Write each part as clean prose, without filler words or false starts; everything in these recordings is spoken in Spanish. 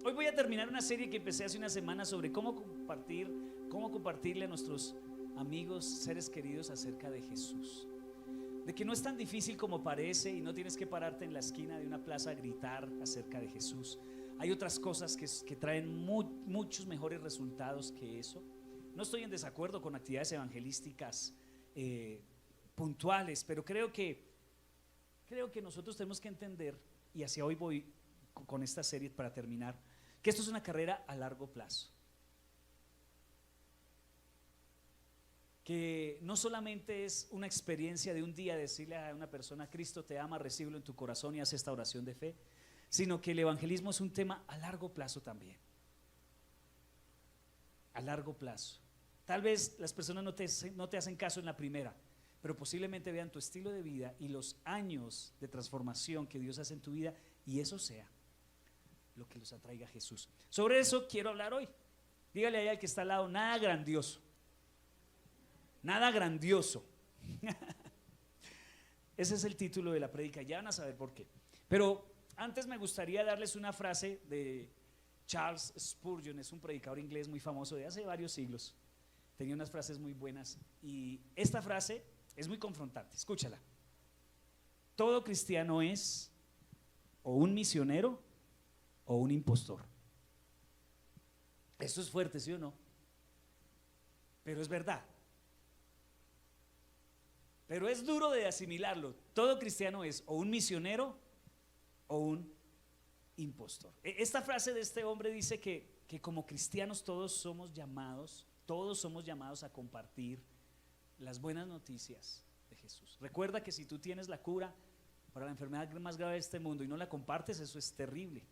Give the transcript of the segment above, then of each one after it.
Hoy voy a terminar una serie que empecé hace una semana sobre cómo compartirle a nuestros amigos, seres queridos acerca de Jesús. De que no es tan difícil como parece y no tienes que pararte en la esquina de una plaza a gritar acerca de Jesús. Hay otras cosas que traen muchos mejores resultados que eso. No estoy en desacuerdo con actividades evangelísticas puntuales, pero creo que nosotros tenemos que entender, y hacia hoy voy con esta serie para terminar, que esto es una carrera a largo plazo. Que no solamente es una experiencia de un día decirle a una persona: Cristo te ama, recíbelo en tu corazón y haz esta oración de fe, sino que el evangelismo es un tema a largo plazo también. A largo plazo. Tal vez las personas no te hacen caso en la primera, pero posiblemente vean tu estilo de vida y los años de transformación que Dios hace en tu vida, y eso sea lo que los atraiga a Jesús. Sobre eso quiero hablar hoy. Dígale ahí al que está al lado: nada grandioso. Nada grandioso. Ese es el título de la prédica, ya van a saber por qué. Pero antes me gustaría darles una frase de Charles Spurgeon. Es un predicador inglés muy famoso de hace varios siglos. Tenía unas frases muy buenas y esta frase es muy confrontante. Escúchala. Todo cristiano es o un misionero o un impostor. Esto es fuerte, ¿sí o no? Pero es verdad. Pero es duro de asimilarlo. Todo cristiano es o un misionero o un impostor. Esta frase de este hombre dice que como cristianos todos somos llamados a compartir las buenas noticias de Jesús. Recuerda que si tú tienes la cura para la enfermedad más grave de este mundo y no la compartes, eso es terrible.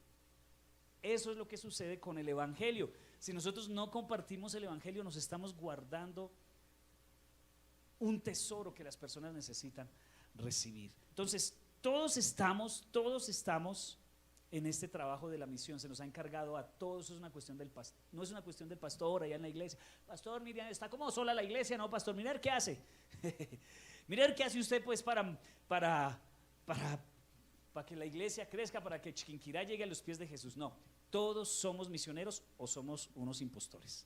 Eso es lo que sucede con el evangelio. Si nosotros no compartimos el evangelio, nos estamos guardando un tesoro que las personas necesitan recibir. Entonces, todos estamos en este trabajo de la misión. Se nos ha encargado a todos. Eso es una cuestión del pastor. No es una cuestión del pastor allá en la iglesia. Pastor, mire, está como sola la iglesia. No, pastor, mire qué hace. Mire qué hace usted pues para que la iglesia crezca, para que Chiquinquirá llegue a los pies de Jesús. No, todos somos misioneros o somos unos impostores.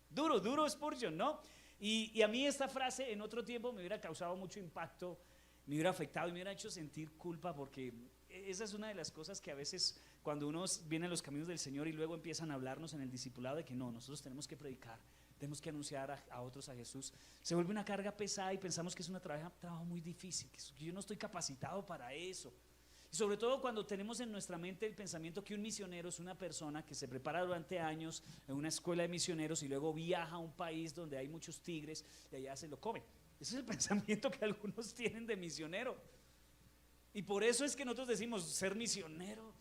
Duro Spurgeon, ¿no? Y a mí esta frase en otro tiempo me hubiera causado mucho impacto, me hubiera afectado y me hubiera hecho sentir culpa, porque esa es una de las cosas que a veces cuando uno viene a los caminos del Señor y luego empiezan a hablarnos en el discipulado de que no, nosotros tenemos que predicar, tenemos que anunciar a otros a Jesús, se vuelve una carga pesada y pensamos que es un trabajo muy difícil, que yo no estoy capacitado para eso. Y sobre todo cuando tenemos en nuestra mente el pensamiento que un misionero es una persona que se prepara durante años en una escuela de misioneros y luego viaja a un país donde hay muchos tigres y allá se lo comen. Ese es el pensamiento que algunos tienen de misionero. Y por eso es que nosotros decimos ser misionero,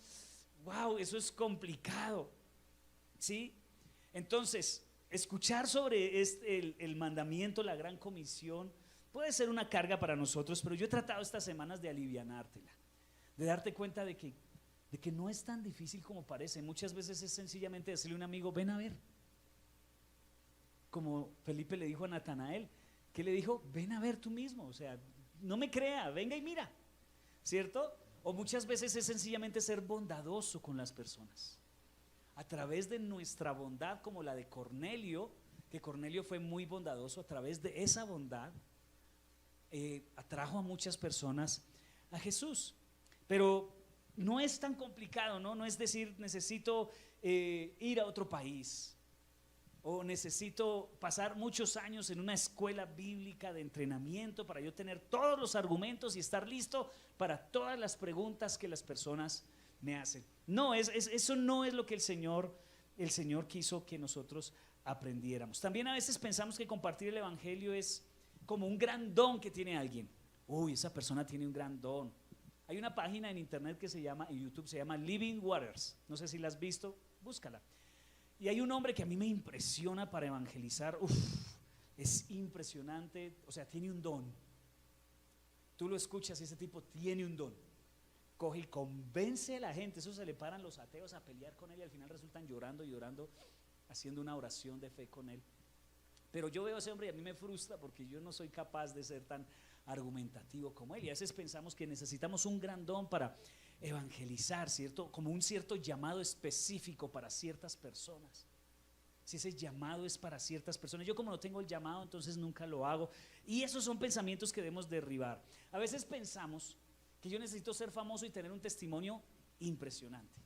wow, eso es complicado, ¿sí? Entonces, escuchar sobre el mandamiento, la gran comisión, puede ser una carga para nosotros, pero yo he tratado estas semanas de alivianártela, de darte cuenta de que no es tan difícil como parece. Muchas veces es sencillamente decirle a un amigo: ven a ver. Como Felipe le dijo a Natanael, ¿qué le dijo? Ven a ver tú mismo, o sea, no me crea, venga y mira, ¿cierto? O muchas veces es sencillamente ser bondadoso con las personas. A través de nuestra bondad, como la de Cornelio, que Cornelio fue muy bondadoso, a través de esa bondad atrajo a muchas personas a Jesús. Pero no es tan complicado, ¿no? No es decir, necesito ir a otro país o necesito pasar muchos años en una escuela bíblica de entrenamiento para yo tener todos los argumentos y estar listo para todas las preguntas que las personas me hacen. No, eso no es lo que el Señor quiso que nosotros aprendiéramos. También a veces pensamos que compartir el evangelio es como un gran don que tiene alguien. Uy, esa persona tiene un gran don. Hay una página en internet en YouTube se llama Living Waters, no sé si la has visto, búscala. Y hay un hombre que a mí me impresiona para evangelizar. Es impresionante, o sea, tiene un don. Tú lo escuchas y ese tipo tiene un don. Coge y convence a la gente, eso se le paran los ateos a pelear con él y al final resultan llorando, haciendo una oración de fe con él. Pero yo veo a ese hombre y a mí me frustra porque yo no soy capaz de ser tan argumentativo como él. Y a veces pensamos que necesitamos un gran don para evangelizar, ¿cierto? Como un cierto llamado específico para ciertas personas. Si ese llamado es para ciertas personas, yo como no tengo el llamado, entonces nunca lo hago. Y esos son pensamientos que debemos derribar. A veces pensamos que yo necesito ser famoso y tener un testimonio impresionante.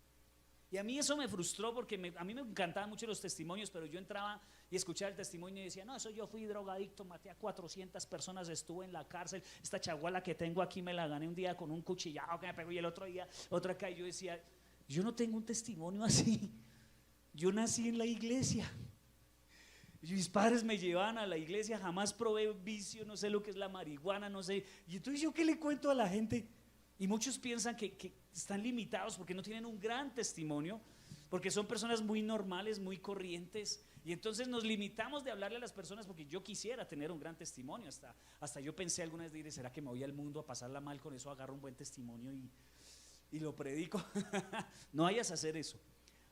Y a mí eso me frustró porque a mí me encantaban mucho los testimonios, pero yo entraba y escuchaba el testimonio y decía, no, eso yo fui drogadicto, maté a 400 personas, estuve en la cárcel, esta chaguala que tengo aquí me la gané un día con un cuchillado que me pegó y el otro día otra acá. Y yo decía, yo no tengo un testimonio así, yo nací en la iglesia, mis padres me llevaban a la iglesia, jamás probé vicio, no sé lo que es la marihuana, no sé. Y entonces yo qué le cuento a la gente. Y muchos piensan que están limitados porque no tienen un gran testimonio, porque son personas muy normales, muy corrientes, y entonces nos limitamos de hablarle a las personas porque yo quisiera tener un gran testimonio. Hasta yo pensé alguna vez de ir, ¿será que me voy al mundo a pasarla mal con eso? Agarro un buen testimonio y lo predico. No vayas a hacer eso.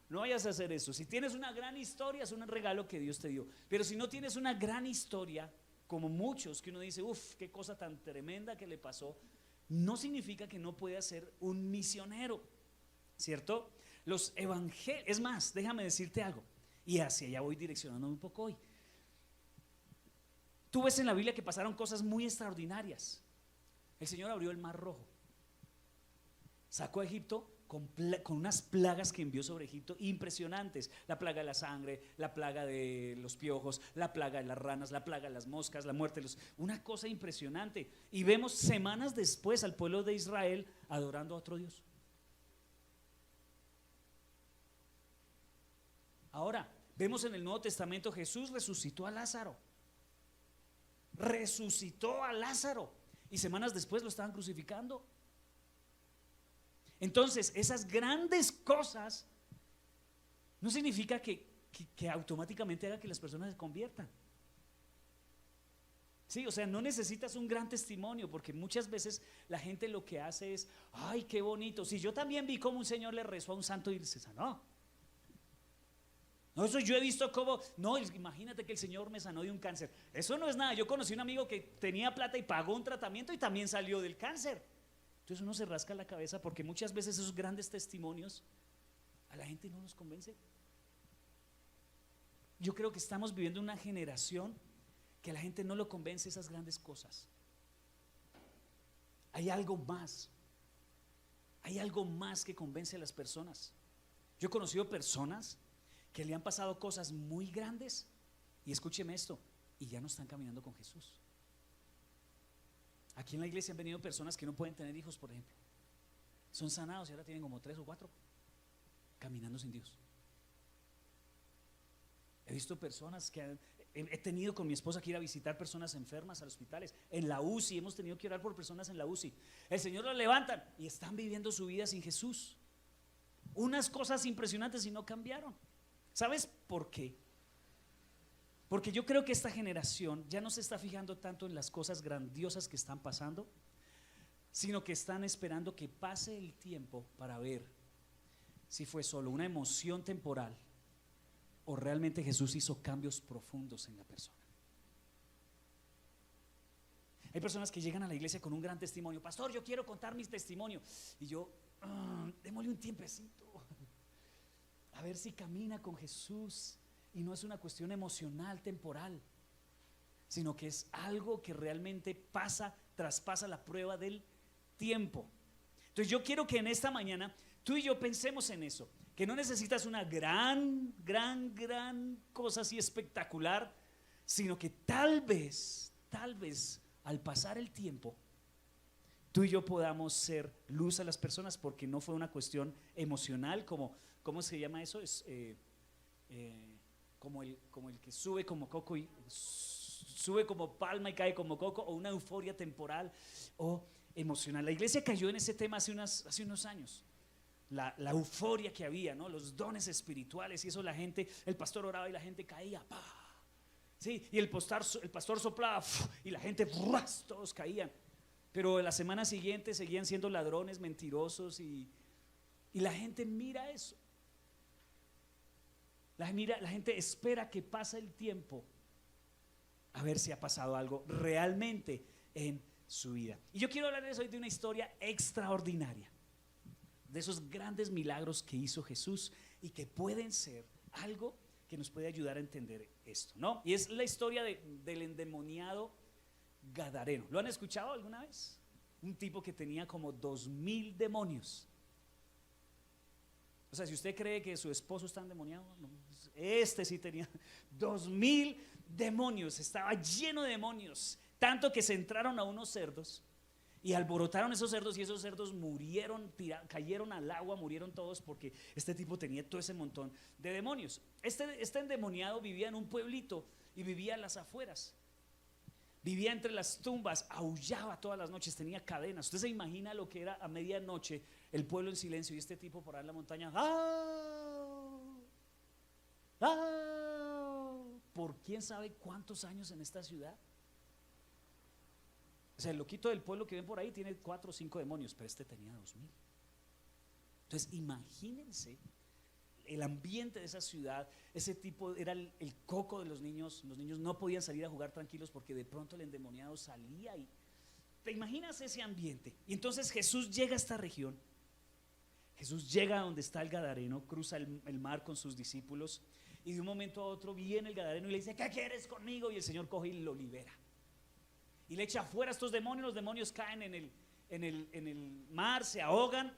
No vayas a hacer eso. Si tienes una gran historia, es un regalo que Dios te dio. Pero si no tienes una gran historia, como muchos, que uno dice, uff, qué cosa tan tremenda que le pasó, no significa que no pueda ser un misionero, ¿cierto? Los evangelios, es más, déjame decirte algo, y hacia allá voy direccionándome un poco hoy. Tú ves en la Biblia que pasaron cosas muy extraordinarias. El Señor abrió el Mar Rojo, sacó a Egipto con unas plagas que envió sobre Egipto impresionantes: la plaga de la sangre, la plaga de los piojos, la plaga de las ranas, la plaga de las moscas, la muerte de una cosa impresionante. Y vemos semanas después al pueblo de Israel adorando a otro Dios. Ahora, vemos en el Nuevo Testamento, Jesús resucitó a Lázaro. Resucitó a Lázaro. Y semanas después lo estaban crucificando. Entonces, esas grandes cosas no significa que automáticamente haga que las personas se conviertan. Sí, o sea, no necesitas un gran testimonio, porque muchas veces la gente lo que hace es, ay, qué bonito. Si yo también vi cómo un señor le rezó a un santo y se sanó. No, eso yo he visto cómo, no, imagínate que el Señor me sanó de un cáncer. Eso no es nada. Yo conocí un amigo que tenía plata y pagó un tratamiento y también salió del cáncer. Entonces uno se rasca la cabeza porque muchas veces esos grandes testimonios a la gente no nos convence. Yo creo que estamos viviendo una generación que a la gente no lo convence esas grandes cosas. Hay algo más. Hay algo más que convence a las personas. Yo he conocido personas que le han pasado cosas muy grandes, y escúcheme esto, y ya no están caminando con Jesús. Aquí en la iglesia han venido personas que no pueden tener hijos, por ejemplo. Son sanados y ahora tienen como 3 o 4 caminando sin Dios. He visto personas que he tenido con mi esposa que ir a visitar personas enfermas a los hospitales. En la UCI hemos tenido que orar por personas en la UCI. El Señor los levantan y están viviendo su vida sin Jesús. Unas cosas impresionantes y no cambiaron. ¿Sabes por qué? Porque yo creo que esta generación ya no se está fijando tanto en las cosas grandiosas que están pasando, sino que están esperando que pase el tiempo para ver si fue solo una emoción temporal o realmente Jesús hizo cambios profundos en la persona. Hay personas que llegan a la iglesia con un gran testimonio. Pastor, yo quiero contar mi testimonio. Y yo, démosle un tiempecito a ver si camina con Jesús. Y no es una cuestión emocional, temporal, sino que es algo que realmente traspasa la prueba del tiempo. Entonces yo quiero que en esta mañana tú y yo pensemos en eso, que no necesitas una gran cosa así espectacular, sino que tal vez al pasar el tiempo tú y yo podamos ser luz a las personas, porque no fue una cuestión emocional, ¿cómo se llama eso? Es como el que sube como coco y sube como palma y cae como coco, o una euforia temporal o emocional. La iglesia cayó en ese tema hace unos años. La euforia que había, ¿no? Los dones espirituales, y eso la gente, el pastor oraba y la gente caía, ¡pah! Sí, y el pastor soplaba, ¡fuf! Y la gente, ¡ruas! Todos caían. Pero la semana siguiente seguían siendo ladrones, mentirosos, y la gente mira eso. La gente espera que pase el tiempo a ver si ha pasado algo realmente en su vida. Y yo quiero hablarles hoy de una historia extraordinaria, de esos grandes milagros que hizo Jesús y que pueden ser algo que nos puede ayudar a entender esto, ¿no? Y es la historia del endemoniado gadareno. ¿Lo han escuchado alguna vez? Un tipo que tenía como 2000 demonios. O sea, si usted cree que su esposo está endemoniado, no, este sí tenía 2000 demonios, estaba lleno de demonios, tanto que se entraron a unos cerdos y alborotaron esos cerdos, y esos cerdos murieron, cayeron al agua, murieron todos porque este tipo tenía todo ese montón de demonios. Este endemoniado vivía en un pueblito y vivía en las afueras. Vivía entre las tumbas, aullaba todas las noches, tenía cadenas. Usted se imagina lo que era a medianoche el pueblo en silencio y este tipo por ahí en la montaña. ¡Ah! ¡Ah! ¿Por quién sabe cuántos años en esta ciudad? O sea, el loquito del pueblo que ven por ahí tiene 4 o 5 demonios, pero este tenía 2000. Entonces imagínense el ambiente de esa ciudad. Ese tipo era el coco de los niños no podían salir a jugar tranquilos porque de pronto el endemoniado salía. Y ¿te imaginas ese ambiente? Y entonces Jesús llega a esta región, Jesús llega a donde está el gadareno, cruza el mar con sus discípulos y de un momento a otro viene el gadareno y le dice: ¿qué quieres conmigo? Y el Señor coge y lo libera y le echa afuera a estos demonios. Los demonios caen en el mar, se ahogan.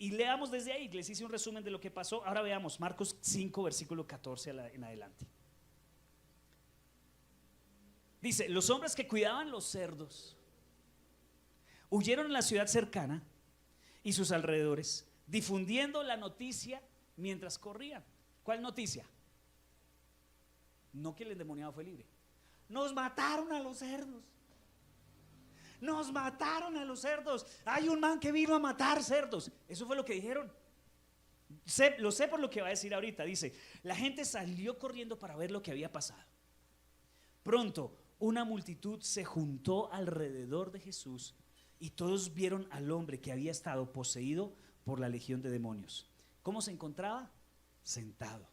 Y leamos desde ahí, les hice un resumen de lo que pasó. Ahora veamos Marcos 5, versículo 14 en adelante. Dice: los hombres que cuidaban los cerdos huyeron a la ciudad cercana y sus alrededores, difundiendo la noticia mientras corrían. ¿Cuál noticia? No que el endemoniado fue libre. Nos mataron a los cerdos. Nos mataron a los cerdos. Hay un man que vino a matar cerdos. Eso fue lo que dijeron. Lo sé por lo que va a decir ahorita. Dice: la gente salió corriendo para ver lo que había pasado. Pronto una multitud se juntó alrededor de Jesús y todos vieron al hombre que había estado poseído por la legión de demonios. ¿Cómo se encontraba? Sentado.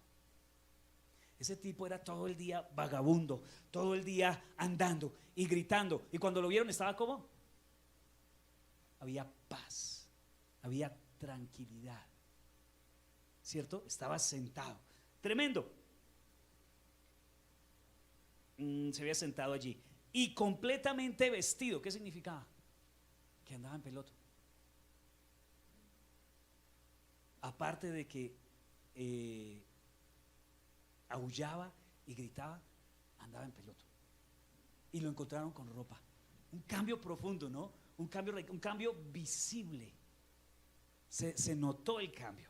Ese tipo era todo el día vagabundo, todo el día andando y gritando. Y cuando lo vieron estaba como, había paz, había tranquilidad, ¿cierto? Estaba sentado. Tremendo. Se había sentado allí y completamente vestido. ¿Qué significaba? Que andaba en peloto. Aparte de que aullaba y gritaba, andaba en peloto. Y lo encontraron con ropa. Un cambio profundo, ¿no? Un cambio visible. Se notó el cambio.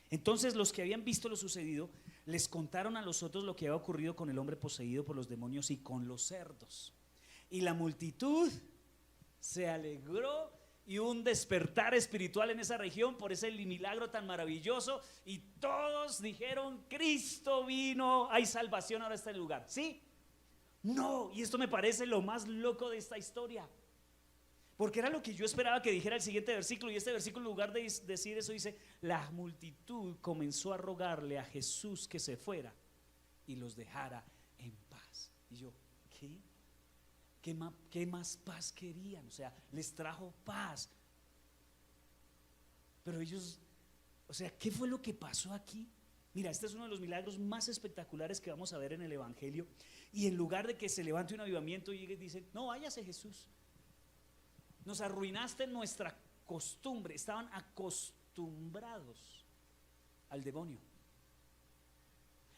Entonces los que habían visto lo sucedido les contaron a los otros lo que había ocurrido con el hombre poseído por los demonios y con los cerdos. Y la multitud se alegró y un despertar espiritual en esa región por ese milagro tan maravilloso, y todos dijeron: Cristo vino, hay salvación, ahora está en el lugar. ¿Sí? No, y esto me parece lo más loco de esta historia, porque era lo que yo esperaba que dijera el siguiente versículo, y este versículo en lugar de decir eso dice: la multitud comenzó a rogarle a Jesús que se fuera y los dejara en paz. Y yo, ¿qué? ¿Qué más paz querían? O sea, les trajo paz. Pero ellos, o sea, ¿qué fue lo que pasó aquí? Mira, este es uno de los milagros más espectaculares que vamos a ver en el Evangelio. Y en lugar de que se levante un avivamiento y dicen: no, váyase Jesús, nos arruinaste nuestra costumbre. Estaban acostumbrados al demonio.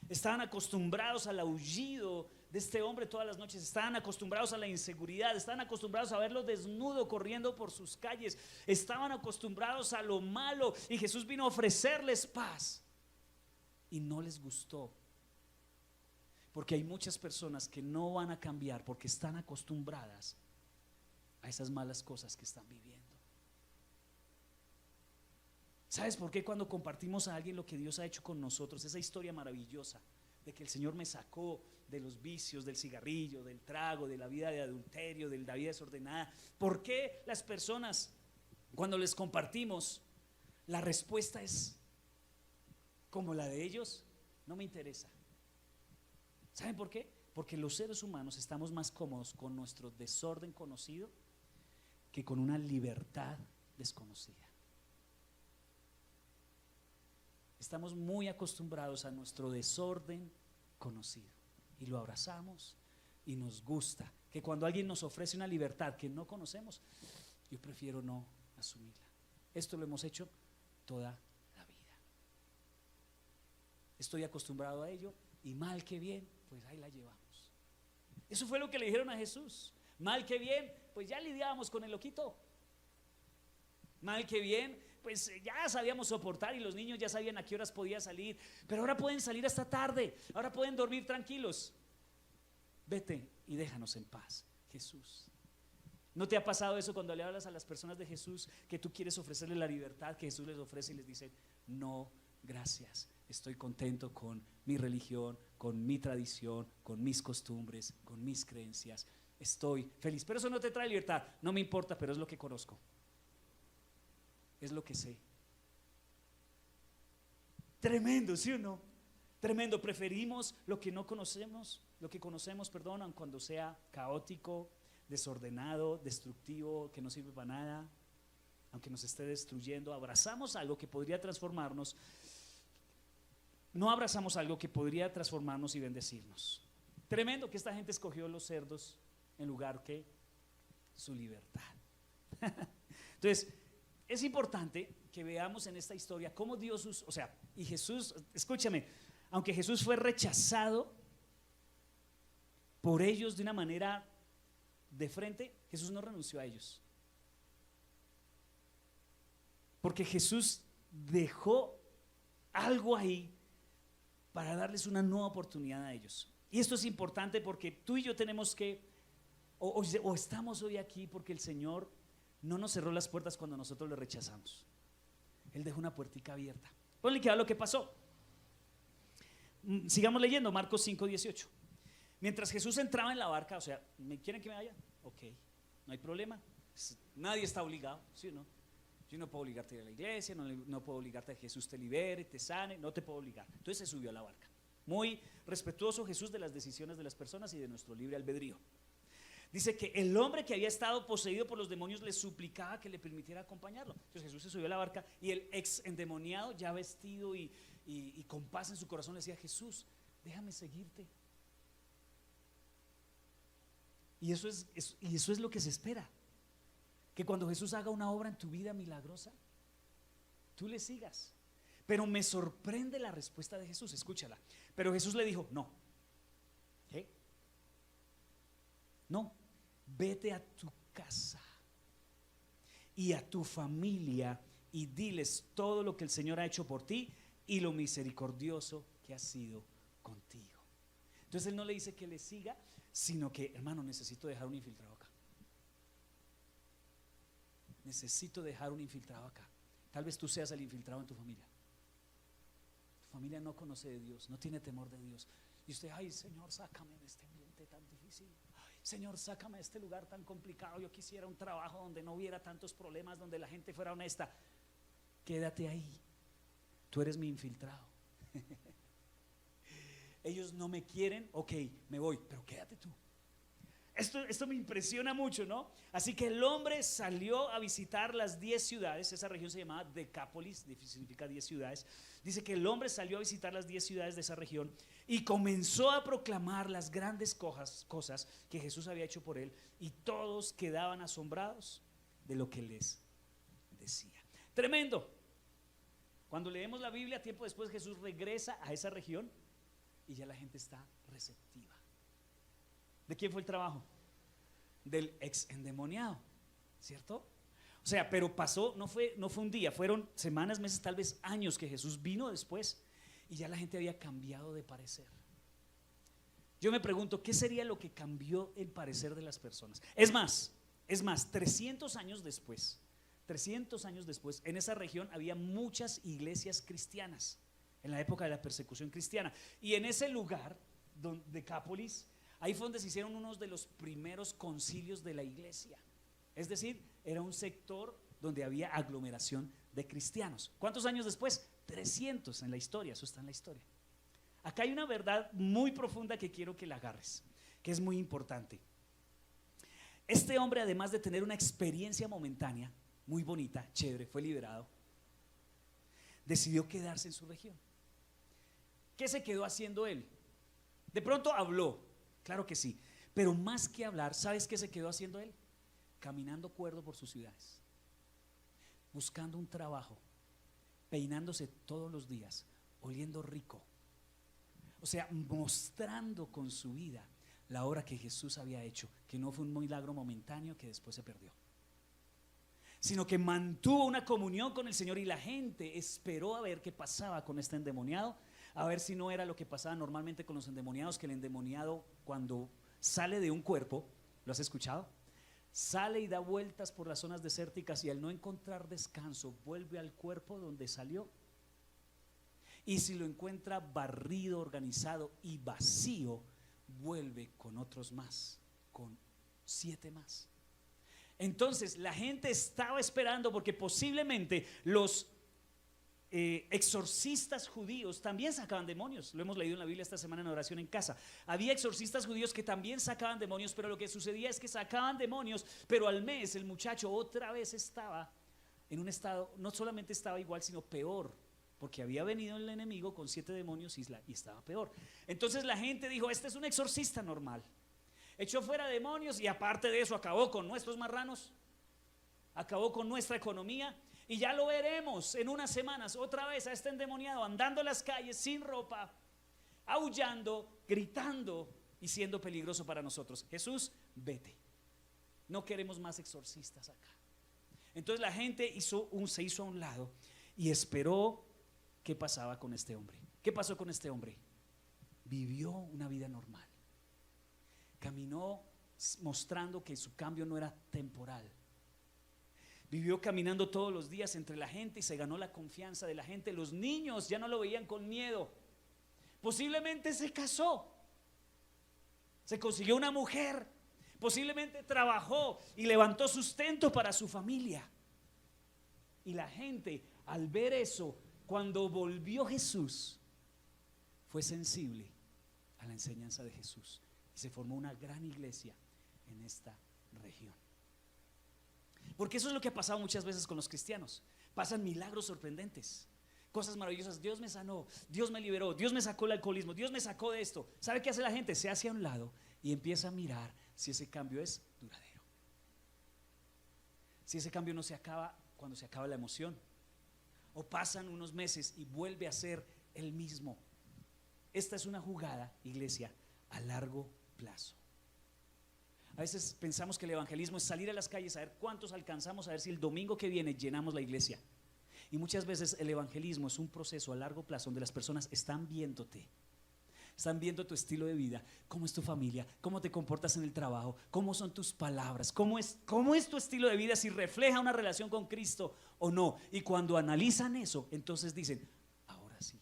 Estaban acostumbrados al aullido de este hombre todas las noches. Estaban acostumbrados a la inseguridad. Estaban acostumbrados a verlo desnudo corriendo por sus calles. Estaban acostumbrados a lo malo, y Jesús vino a ofrecerles paz y no les gustó, porque hay muchas personas que no van a cambiar porque están acostumbradas a esas malas cosas que están viviendo. ¿Sabes por qué? Cuando compartimos a alguien lo que Dios ha hecho con nosotros, esa historia maravillosa de que el Señor me sacó de los vicios, del cigarrillo, del trago, de la vida de adulterio, de la vida desordenada, ¿por qué las personas, cuando les compartimos, la respuesta es como la de ellos? No me interesa. ¿Saben por qué? Porque los seres humanos estamos más cómodos con nuestro desorden conocido que con una libertad desconocida. Estamos muy acostumbrados a nuestro desorden conocido y lo abrazamos y nos gusta. Que cuando alguien nos ofrece una libertad que no conocemos, yo prefiero no asumirla. Esto lo hemos hecho toda la vida. Estoy acostumbrado a ello y mal que bien, pues ahí la llevamos. Eso fue lo que le dijeron a Jesús. Mal que bien, pues ya lidiábamos con el loquito. Mal que bien, pues ya sabíamos soportar y los niños ya sabían a qué horas podía salir, pero ahora pueden salir hasta tarde, ahora pueden dormir tranquilos. Vete y déjanos en paz, Jesús. ¿No te ha pasado eso cuando le hablas a las personas de Jesús, que tú quieres ofrecerles la libertad que Jesús les ofrece y les dice, no, gracias, estoy contento con mi religión, con mi tradición, con mis costumbres, con mis creencias, estoy feliz, pero eso no te trae libertad? No me importa, pero es lo que conozco, es lo que sé. Tremendo, ¿sí o no? Tremendo. Preferimos lo que no conocemos, lo que conocemos, perdón, aun cuando sea caótico, desordenado, destructivo, que no sirve para nada, aunque nos esté destruyendo. Abrazamos algo que podría transformarnos. No abrazamos algo que podría transformarnos y bendecirnos. Tremendo que esta gente escogió los cerdos en lugar que su libertad. Entonces, es importante que veamos en esta historia cómo Dios, o sea, y Jesús, escúchame, aunque Jesús fue rechazado por ellos de una manera de frente, Jesús no renunció a ellos. Porque Jesús dejó algo ahí para darles una nueva oportunidad a ellos. Y esto es importante porque tú y yo tenemos que, o estamos hoy aquí porque el Señor no nos cerró las puertas cuando nosotros le rechazamos. Él dejó una puertica abierta. Ponle que a lo que pasó. Sigamos leyendo Marcos 5:18. Mientras Jesús entraba en la barca, o sea, ¿me quieren que me vaya? Ok, no hay problema. Nadie está obligado, ¿sí o no? Yo no puedo obligarte a ir a la iglesia, no puedo obligarte a que Jesús te libere, te sane, no te puedo obligar. Entonces se subió a la barca. Muy respetuoso Jesús de las decisiones de las personas y de nuestro libre albedrío. Dice que el hombre que había estado poseído por los demonios le suplicaba que le permitiera acompañarlo. Entonces Jesús se subió a la barca y el ex endemoniado, ya vestido y con paz en su corazón, le decía: Jesús, déjame seguirte. Y eso es lo que se espera. Que cuando Jesús haga una obra en tu vida milagrosa, tú le sigas. Pero me sorprende la respuesta de Jesús, escúchala. Pero Jesús le dijo: no. ¿Qué? No, vete a tu casa y a tu familia y diles todo lo que el Señor ha hecho por ti y lo misericordioso que ha sido contigo. Entonces Él no le dice que le siga, sino que, hermano, necesito dejar un infiltrado acá. Necesito dejar un infiltrado acá. Tal vez tú seas el infiltrado en tu familia. Tu familia no conoce de Dios, no tiene temor de Dios. Y usted: ay, Señor, sácame de este ambiente tan difícil. Ay, Señor, sácame de este lugar tan complicado. Yo quisiera un trabajo donde no hubiera tantos problemas, donde la gente fuera honesta. Quédate ahí. Tú eres mi infiltrado. Ellos no me quieren, ok, me voy, pero quédate tú. Esto me impresiona mucho, ¿no? Así que el hombre salió a visitar las 10 ciudades. Esa región se llamaba Decápolis, significa 10 ciudades. Dice que el hombre salió a visitar las 10 ciudades de esa región y comenzó a proclamar las grandes cosas que Jesús había hecho por él, y todos quedaban asombrados de lo que les decía. Tremendo. Cuando leemos la Biblia, tiempo después Jesús regresa a esa región y ya la gente está receptiva. ¿De quién fue el trabajo? Del ex endemoniado, ¿cierto? O sea, pero pasó, no fue un día, fueron semanas, meses, tal vez años que Jesús vino después y ya la gente había cambiado de parecer. Yo me pregunto, ¿qué sería lo que cambió el parecer de las personas? Es más, 300 años después, en esa región había muchas iglesias cristianas, en la época de la persecución cristiana. Y en ese lugar, Decápolis, ahí fue donde se hicieron unos de los primeros concilios de la iglesia. Es decir, era un sector donde había aglomeración de cristianos. ¿Cuántos años después? 300 en la historia, eso está en la historia. Acá hay una verdad muy profunda que quiero que la agarres, que es muy importante. Este hombre, además de tener una experiencia momentánea, muy bonita, chévere, fue liberado, decidió quedarse en su región. ¿Qué se quedó haciendo él? De pronto habló, claro que sí, pero más que hablar, ¿sabes qué se quedó haciendo él? Caminando cuerdo por sus ciudades, buscando un trabajo, peinándose todos los días, oliendo rico, o sea, mostrando con su vida la obra que Jesús había hecho, que no fue un milagro momentáneo que después se perdió, sino que mantuvo una comunión con el Señor, y la gente esperó a ver qué pasaba con este endemoniado, a ver si no era lo que pasaba normalmente con los endemoniados, que el endemoniado cuando sale de un cuerpo, ¿lo has escuchado? Sale y da vueltas por las zonas desérticas, y al no encontrar descanso vuelve al cuerpo donde salió, y si lo encuentra barrido, organizado y vacío, vuelve con otros más, con 7 más. Entonces la gente estaba esperando, porque posiblemente los exorcistas judíos también sacaban demonios. Lo hemos leído en la Biblia esta semana en oración en casa. Había exorcistas judíos que también sacaban demonios, pero lo que sucedía es que sacaban demonios, pero al mes el muchacho otra vez estaba en un estado, no solamente estaba igual, sino peor, porque había venido el enemigo con 7 demonios y estaba peor. Entonces la gente dijo: este es un exorcista normal, echó fuera demonios y aparte de eso acabó con nuestros marranos, acabó con nuestra economía. Y ya lo veremos en unas semanas otra vez a este endemoniado andando en las calles sin ropa, aullando, gritando y siendo peligroso para nosotros. Jesús, vete, no queremos más exorcistas acá. Entonces la gente se hizo a un lado y esperó qué pasaba con este hombre. ¿Qué pasó con este hombre? Vivió una vida normal, caminó mostrando que su cambio no era temporal. Vivió caminando todos los días entre la gente y se ganó la confianza de la gente. Los niños ya no lo veían con miedo. Posiblemente se casó, se consiguió una mujer, posiblemente trabajó y levantó sustento para su familia. Y la gente, al ver eso, cuando volvió Jesús, fue sensible a la enseñanza de Jesús y se formó una gran iglesia en esta región. Porque eso es lo que ha pasado muchas veces con los cristianos. Pasan milagros sorprendentes, cosas maravillosas. Dios me sanó, Dios me liberó, Dios me sacó el alcoholismo, Dios me sacó de esto. ¿Sabe qué hace la gente? Se hace a un lado y empieza a mirar si ese cambio es duradero, si ese cambio no se acaba cuando se acaba la emoción, o pasan unos meses y vuelve a ser el mismo. Esta es una jugada, iglesia, a largo plazo. A veces pensamos que el evangelismo es salir a las calles a ver cuántos alcanzamos, a ver si el domingo que viene llenamos la iglesia. Y muchas veces el evangelismo es un proceso a largo plazo donde las personas están viéndote, están viendo tu estilo de vida, cómo es tu familia, cómo te comportas en el trabajo, cómo son tus palabras, cómo es tu estilo de vida, si refleja una relación con Cristo o no. Y cuando analizan eso, entonces dicen: ahora sí.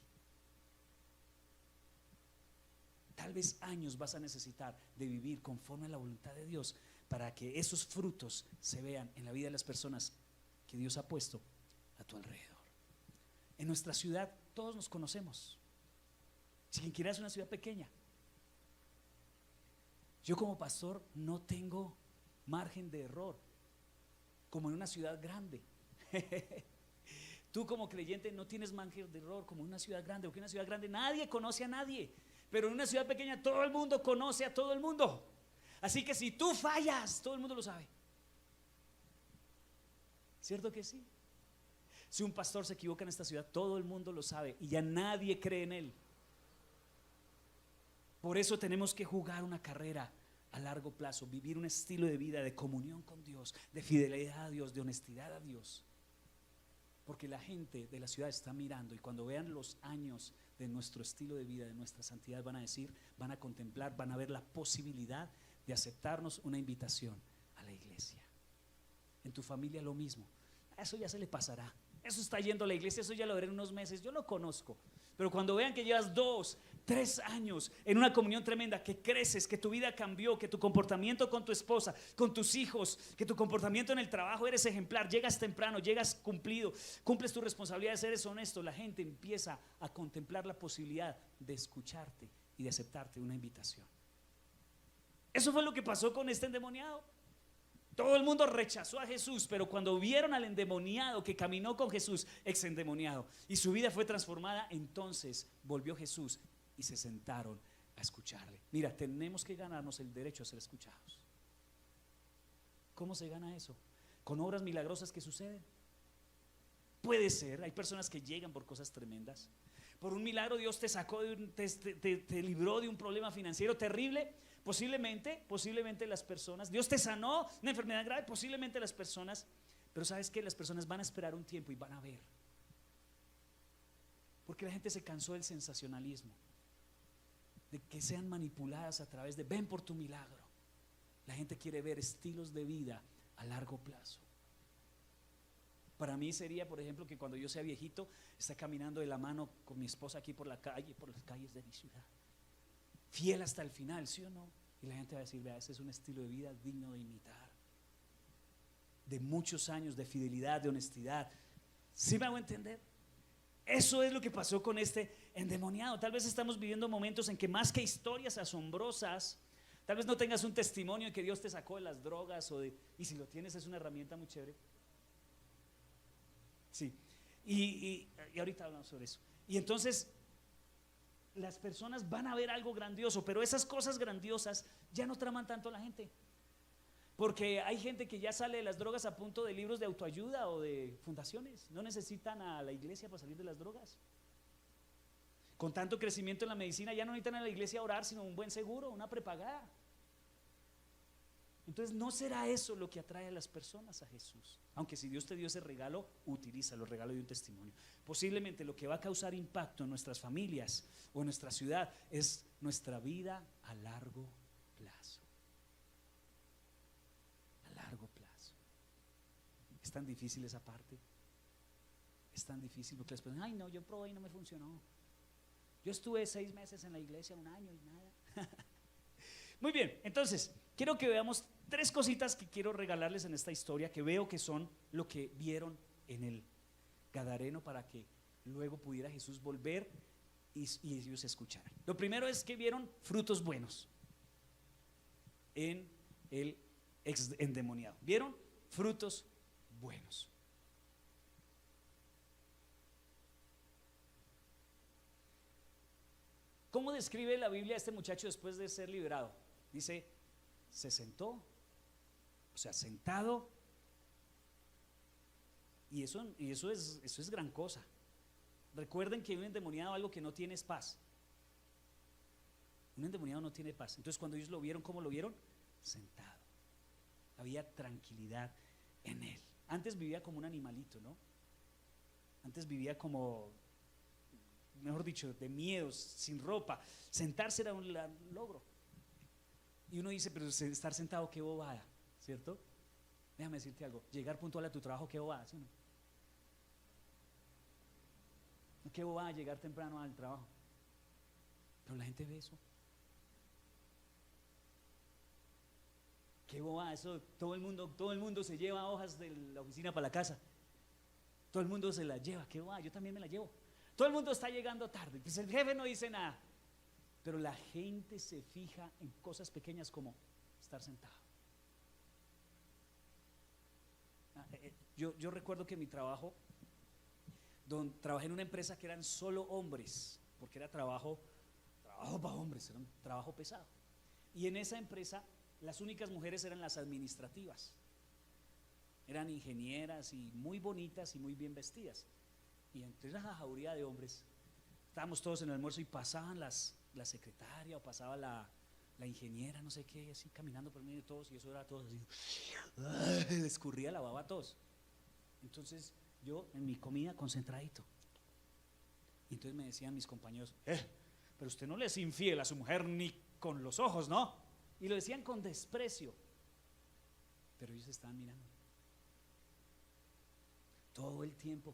Tal vez años vas a necesitar de vivir conforme a la voluntad de Dios para que esos frutos se vean en la vida de las personas que Dios ha puesto a tu alrededor. En nuestra ciudad todos nos conocemos. Si quien quiera es una ciudad pequeña, yo como pastor no tengo margen de error como en una ciudad grande. Tú como creyente no tienes margen de error como en una ciudad grande, porque en una ciudad grande nadie conoce a nadie. Pero en una ciudad pequeña todo el mundo conoce a todo el mundo. Así que si tú fallas, todo el mundo lo sabe. ¿Cierto que sí? Si un pastor se equivoca en esta ciudad, todo el mundo lo sabe y ya nadie cree en él. Por eso tenemos que jugar una carrera a largo plazo, vivir un estilo de vida de comunión con Dios, de fidelidad a Dios, de honestidad a Dios. Porque la gente de la ciudad está mirando, y cuando vean los años de nuestro estilo de vida, de nuestra santidad, van a decir, van a contemplar, van a ver la posibilidad de aceptarnos una invitación a la iglesia. En tu familia lo mismo. Eso ya se le pasará. Eso está yendo a la iglesia, eso ya lo veré en unos meses, yo lo conozco. Pero cuando vean que llevas 2, 3 años en una comunión tremenda, que creces, que tu vida cambió, que tu comportamiento con tu esposa, con tus hijos, que tu comportamiento en el trabajo, eres ejemplar, llegas temprano, llegas cumplido, cumples tu responsabilidad, eres honesto, la gente empieza a contemplar la posibilidad de escucharte y de aceptarte una invitación. Eso fue lo que pasó con este endemoniado. Todo el mundo rechazó a Jesús, pero cuando vieron al endemoniado que caminó con Jesús, ex endemoniado, y su vida fue transformada, entonces volvió Jesús y se sentaron a escucharle. Mira, tenemos que ganarnos el derecho a ser escuchados. ¿Cómo se gana eso? Con obras milagrosas que suceden. Puede ser, hay personas que llegan por cosas tremendas. Por un milagro Dios te sacó te libró de un problema financiero terrible. Posiblemente las personas, Dios te sanó una enfermedad grave, posiblemente las personas, pero sabes que las personas van a esperar un tiempo y van a ver. Porque la gente se cansó del sensacionalismo, de que sean manipuladas a través de ven por tu milagro. La gente quiere ver estilos de vida a largo plazo. Para mí sería, por ejemplo, que cuando yo sea viejito, esté caminando de la mano con mi esposa aquí por la calle, por las calles de mi ciudad, fiel hasta el final, ¿sí o no? Y la gente va a decir, vea, ese es un estilo de vida digno de imitar, de muchos años de fidelidad, de honestidad. ¿Sí me hago entender? Eso es lo que pasó con este endemoniado. Tal vez estamos viviendo momentos en que más que historias asombrosas, tal vez no tengas un testimonio de que Dios te sacó de las drogas y si lo tienes es una herramienta muy chévere. Sí, y ahorita hablamos sobre eso. Y entonces las personas van a ver algo grandioso, pero esas cosas grandiosas ya no traman tanto a la gente, porque hay gente que ya sale de las drogas a punto de libros de autoayuda o de fundaciones. No necesitan a la iglesia para salir de las drogas. Con tanto crecimiento en la medicina ya no necesitan a la iglesia a orar, sino un buen seguro, una prepagada. Entonces no será eso lo que atrae a las personas a Jesús. Aunque si Dios te dio ese regalo, utilízalo, el regalo de un testimonio. Posiblemente lo que va a causar impacto en nuestras familias o en nuestra ciudad es nuestra vida a largo plazo. A largo plazo. Es tan difícil esa parte. Es tan difícil porque las personas, ay no, yo probé y no me funcionó. Yo estuve 6 meses en la iglesia, 1 año y nada. Muy bien, entonces quiero que veamos 3 cositas que quiero regalarles en esta historia, que veo que son lo que vieron en el Gadareno para que luego pudiera Jesús volver y ellos escucharan. Lo primero es que vieron frutos buenos en el ex endemoniado. Vieron frutos buenos. ¿Cómo describe la Biblia a este muchacho después de ser liberado? Dice, se sentó, o sea, sentado, y eso es gran cosa. Recuerden que un endemoniado algo que no tiene es paz. Un endemoniado no tiene paz. Entonces cuando ellos lo vieron, ¿cómo lo vieron? Sentado. Había tranquilidad en él. Antes vivía como un animalito, ¿no? Antes vivía como, mejor dicho, de miedos, sin ropa. Sentarse era un logro. Y uno dice, pero estar sentado, qué bobada, ¿cierto? Déjame decirte algo, llegar puntual a tu trabajo, qué bobada, ¿sí o no? Qué bobada llegar temprano al trabajo. Pero la gente ve eso. Qué bobada, eso todo el mundo se lleva hojas de la oficina para la casa. Todo el mundo se las lleva, qué bobada, yo también me la llevo. Todo el mundo está llegando tarde, pues el jefe no dice nada. Pero la gente se fija en cosas pequeñas como estar sentado. Yo recuerdo que mi trabajo, trabajé en una empresa que eran solo hombres, porque era trabajo para hombres, era un trabajo pesado. Y en esa empresa las únicas mujeres eran las administrativas. Eran ingenieras y muy bonitas y muy bien vestidas. Y entre esa jauría de hombres, estábamos todos en el almuerzo y pasaban la secretaria o pasaba la ingeniera, no sé qué, así caminando por medio de todos, y eso era todo así, le escurría la baba a todos. Entonces yo en mi comida concentradito, y entonces me decían mis compañeros, pero usted no le es infiel a su mujer ni con los ojos, ¿no? Y lo decían con desprecio, pero ellos estaban mirando todo el tiempo.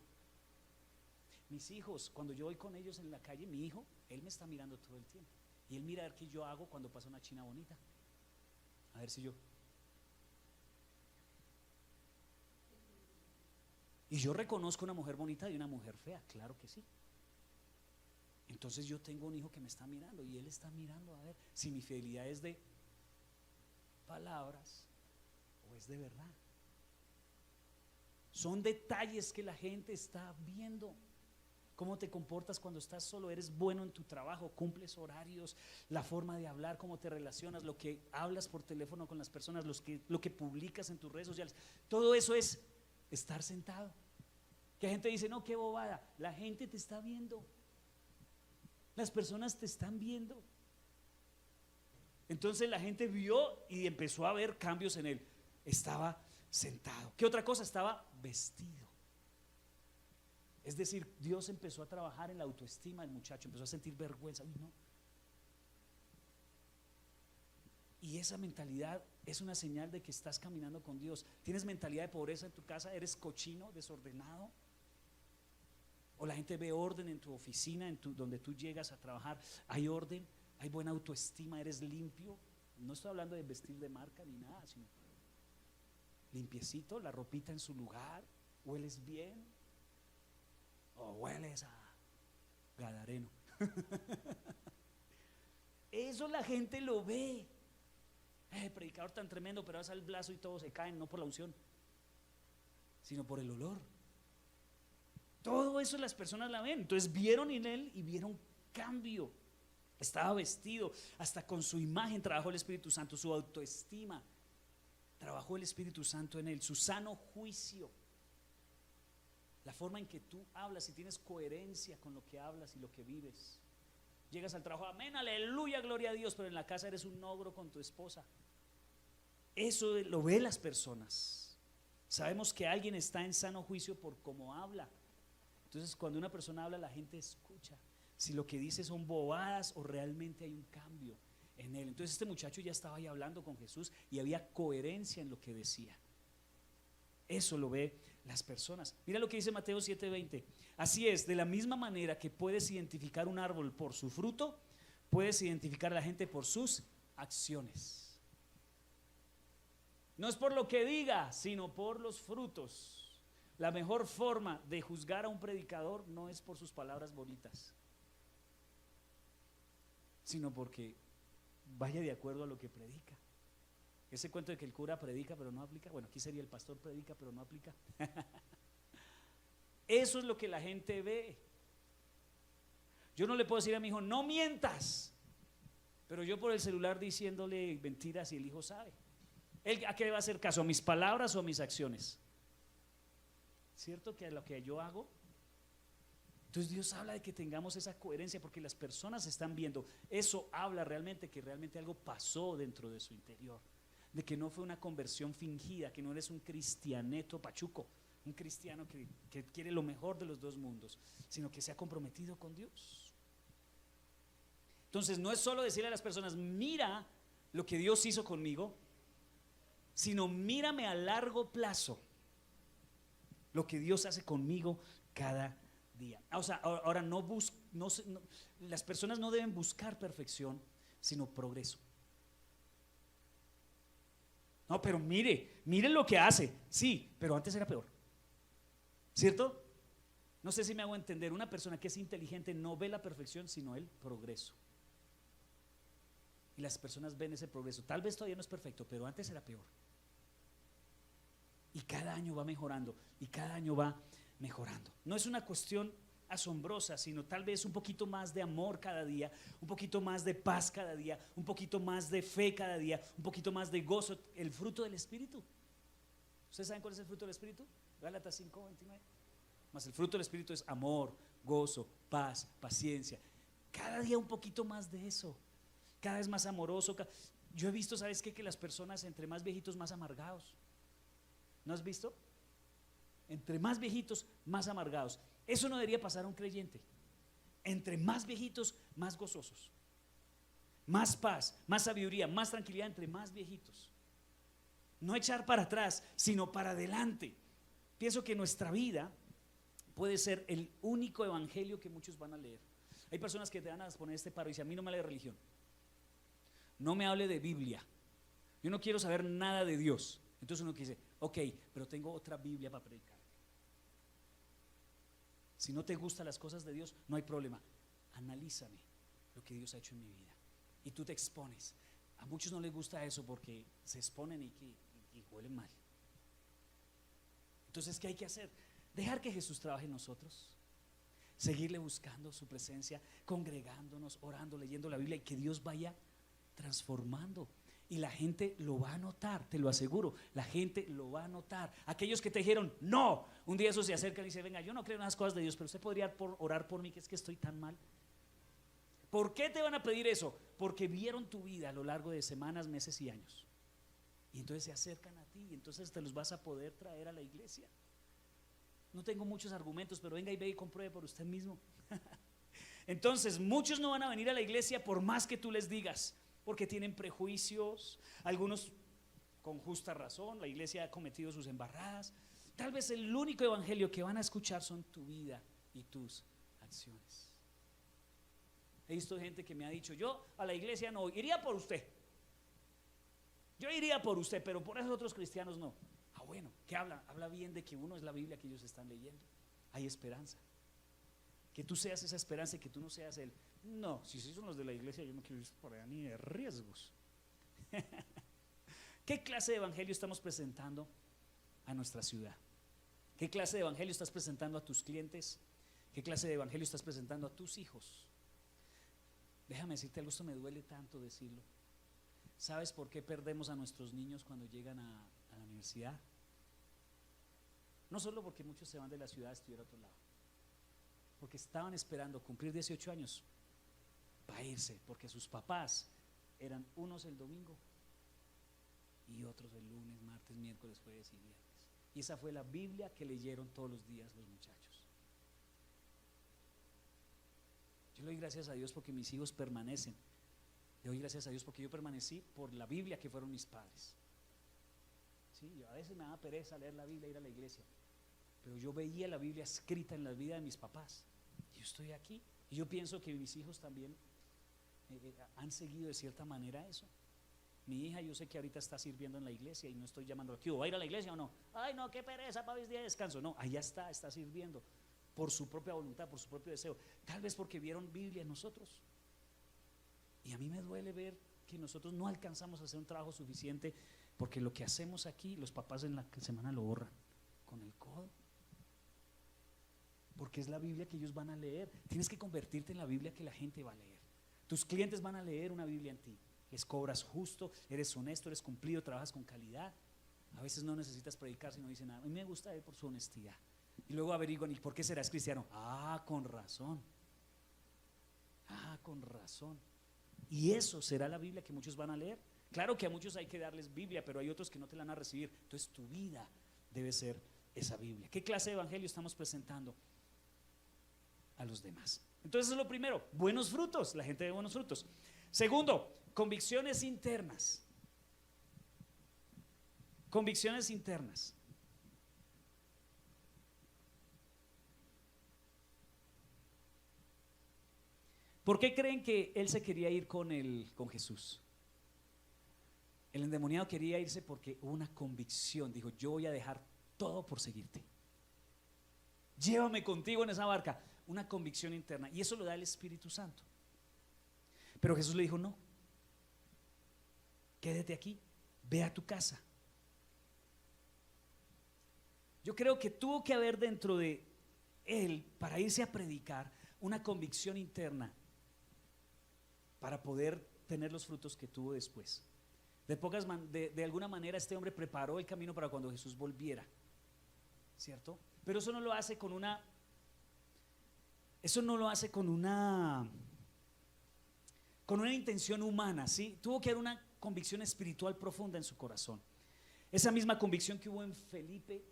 Mis hijos, cuando yo voy con ellos en la calle, mi hijo, él me está mirando todo el tiempo. Y él mira a ver qué yo hago cuando pasa una china bonita. A ver si yo. Y yo reconozco una mujer bonita y una mujer fea, claro que sí. Entonces yo tengo un hijo que me está mirando y él está mirando a ver si mi fidelidad es de palabras o es de verdad. Son detalles que la gente está viendo. Cómo te comportas cuando estás solo, eres bueno en tu trabajo, cumples horarios, la forma de hablar, cómo te relacionas, lo que hablas por teléfono con las personas, lo que publicas en tus redes sociales. Todo eso es estar sentado. Que la gente dice, no, qué bobada. La gente te está viendo. Las personas te están viendo. Entonces la gente vio y empezó a ver cambios en él. Estaba sentado. ¿Qué otra cosa? Estaba vestido. Es decir, Dios empezó a trabajar en la autoestima del muchacho, empezó a sentir vergüenza. Uy, no. Y esa mentalidad es una señal de que estás caminando con Dios. ¿Tienes mentalidad de pobreza en tu casa? ¿Eres cochino, desordenado? ¿O la gente ve orden en tu oficina, donde tú llegas a trabajar? ¿Hay orden? ¿Hay buena autoestima? ¿Eres limpio? No estoy hablando de vestir de marca ni nada, sino limpiecito, la ropita en su lugar, hueles bien. O hueles a gadareno. Eso la gente lo ve. Predicador tan tremendo, pero hace el brazo y todos se caen, no por la unción, sino por el olor. Todo eso las personas la ven. Entonces vieron en él y vieron cambio. Estaba vestido, hasta con su imagen trabajó el Espíritu Santo, su autoestima. Trabajó el Espíritu Santo en él, su sano juicio. La forma en que tú hablas, si tienes coherencia con lo que hablas y lo que vives. Llegas al trabajo, amén, aleluya, gloria a Dios, pero en la casa eres un ogro con tu esposa. Eso lo ve las personas. Sabemos que alguien está en sano juicio por cómo habla. Entonces cuando una persona habla, la gente escucha si lo que dice son bobadas o realmente hay un cambio en él. Entonces este muchacho ya estaba ahí hablando con Jesús y había coherencia en lo que decía. Eso lo ve las personas. Mira lo que dice Mateo 7:20. Así es, de la misma manera que puedes identificar un árbol por su fruto, puedes identificar a la gente por sus acciones. No es por lo que diga, sino por los frutos. La mejor forma de juzgar a un predicador no es por sus palabras bonitas, sino porque vaya de acuerdo a lo que predica. Ese cuento de que el cura predica pero no aplica, bueno, aquí sería el pastor predica pero no aplica. Eso es lo que la gente ve. Yo no le puedo decir a mi hijo, no mientas, pero yo por el celular diciéndole mentiras y el hijo sabe. ¿Él a qué le va a hacer caso? ¿A mis palabras o a mis acciones? ¿Cierto que a lo que yo hago? Entonces Dios habla de que tengamos esa coherencia porque las personas están viendo. Eso habla realmente que realmente algo pasó dentro de su interior, de que no fue una conversión fingida, que no eres un cristianeto pachuco, un cristiano que quiere lo mejor de los dos mundos, sino que se ha comprometido con Dios. Entonces no es solo decirle a las personas, mira lo que Dios hizo conmigo, sino mírame a largo plazo lo que Dios hace conmigo cada día. O sea, ahora las personas no deben buscar perfección, sino progreso. No, pero mire lo que hace. Sí, pero antes era peor. ¿Cierto? No sé si me hago entender. Una persona que es inteligente no ve la perfección, sino el progreso. Y las personas ven ese progreso. Tal vez todavía no es perfecto, pero antes era peor. Y cada año va mejorando. Y cada año va mejorando. No es una cuestión asombrosa, sino tal vez un poquito más de amor cada día, un poquito más de paz cada día, un poquito más de fe cada día, un poquito más de gozo, el fruto del Espíritu. ¿Ustedes saben cuál es el fruto del Espíritu? Gálatas 5:29. Más el fruto del Espíritu es amor, gozo, paz, paciencia. Cada día un poquito más de eso, cada vez más amoroso. Yo he visto, ¿sabes qué? Que las personas entre más viejitos más amargados. ¿No has visto? Entre más viejitos más amargados. Eso no debería pasar a un creyente. Entre más viejitos más gozosos, más paz, más sabiduría, más tranquilidad entre más viejitos. No echar para atrás, sino para adelante. Pienso que nuestra vida puede ser el único evangelio que muchos van a leer. Hay personas que te van a poner este paro y dicen, a mí no me hable de religión, no me hable de Biblia, yo no quiero saber nada de Dios. Entonces uno que dice, ok, pero tengo otra Biblia para predicar. Si no te gustan las cosas de Dios, no hay problema. Analízame lo que Dios ha hecho en mi vida. Y tú te expones. A muchos no les gusta eso porque se exponen y y huele mal. Entonces, ¿qué hay que hacer? Dejar que Jesús trabaje en nosotros, seguirle buscando su presencia, congregándonos, orando, leyendo la Biblia, y que Dios vaya transformando. Y la gente lo va a notar, te lo aseguro, la gente lo va a notar. Aquellos que te dijeron no, un día esos se acercan y dicen: venga, yo no creo en las cosas de Dios, pero usted podría orar por mí, que es que estoy tan mal. ¿Por qué te van a pedir eso? Porque vieron tu vida a lo largo de semanas, meses y años, y entonces se acercan a ti, y entonces te los vas a poder traer a la iglesia. No tengo muchos argumentos, pero venga y ve y compruebe por usted mismo. Entonces muchos no van a venir a la iglesia por más que tú les digas, porque tienen prejuicios, algunos con justa razón. La iglesia ha cometido sus embarradas. Tal vez el único evangelio que van a escuchar son tu vida y tus acciones. He visto gente que me ha dicho: yo a la iglesia no iría por usted, yo iría por usted, pero por esos otros cristianos no. Ah, bueno, ¿qué habla? Habla bien de que uno es la Biblia que ellos están leyendo. Hay esperanza. Que tú seas esa esperanza y que tú no seas el: no, si son los de la iglesia, yo no quiero ir por allá ni de riesgos. ¿Qué clase de evangelio estamos presentando a nuestra ciudad? ¿Qué clase de evangelio estás presentando a tus clientes? ¿Qué clase de evangelio estás presentando a tus hijos? Déjame decirte algo, esto me duele tanto decirlo. ¿Sabes por qué perdemos a nuestros niños cuando llegan a la universidad? No solo porque muchos se van de la ciudad a estudiar a otro lado, porque estaban esperando cumplir 18 años para irse, porque sus papás eran unos el domingo y otros el lunes, martes, miércoles, jueves y viernes. Y esa fue la Biblia que leyeron todos los días los muchachos. Yo le doy gracias a Dios porque mis hijos permanecen. Le doy gracias a Dios porque yo permanecí por la Biblia que fueron mis padres. Sí, yo a veces me daba pereza leer la Biblia, ir a la iglesia, pero yo veía la Biblia escrita en la vida de mis papás. Yo estoy aquí y yo pienso que mis hijos también han seguido de cierta manera eso. Mi hija, yo sé que ahorita está sirviendo en la iglesia y no estoy llamando: ¿qué hubo? ¿Va a ir a la iglesia o no? Ay, no, qué pereza, para mis días de descanso. No, allá está sirviendo por su propia voluntad, por su propio deseo. Tal vez porque vieron Biblia en nosotros. Y a mí me duele ver que nosotros no alcanzamos a hacer un trabajo suficiente, porque lo que hacemos aquí, los papás en la semana lo borran con el codo, porque es la Biblia que ellos van a leer. Tienes que convertirte en la Biblia que la gente va a leer. Tus clientes van a leer una Biblia en ti. Les cobras justo, eres honesto, eres cumplido, trabajas con calidad. A veces no necesitas predicar si no dicen nada. A mí me gusta él por su honestidad. Y luego averiguan: ¿y por qué serás cristiano? Ah, con razón. Ah, con razón. Y eso será la Biblia que muchos van a leer. Claro que a muchos hay que darles Biblia, pero hay otros que no te la van a recibir. Entonces tu vida debe ser esa Biblia. ¿Qué clase de evangelio estamos presentando a los demás? Entonces es lo primero, buenos frutos, la gente de buenos frutos. Segundo, convicciones internas. Convicciones internas. ¿Por qué creen que él se quería ir con Jesús? El endemoniado quería irse porque hubo una convicción. Dijo: yo voy a dejar todo por seguirte. Llévame contigo en esa barca. Una convicción interna. Y eso lo da el Espíritu Santo. Pero Jesús le dijo: no, quédate aquí, ve a tu casa. Yo creo que tuvo que haber dentro de él, para irse a predicar, una convicción interna para poder tener los frutos que tuvo después. De alguna manera este hombre preparó el camino para cuando Jesús volviera, ¿cierto? Pero eso no lo hace con una intención humana, ¿sí? Tuvo que haber una convicción espiritual profunda en su corazón. Esa misma convicción que hubo en Felipe.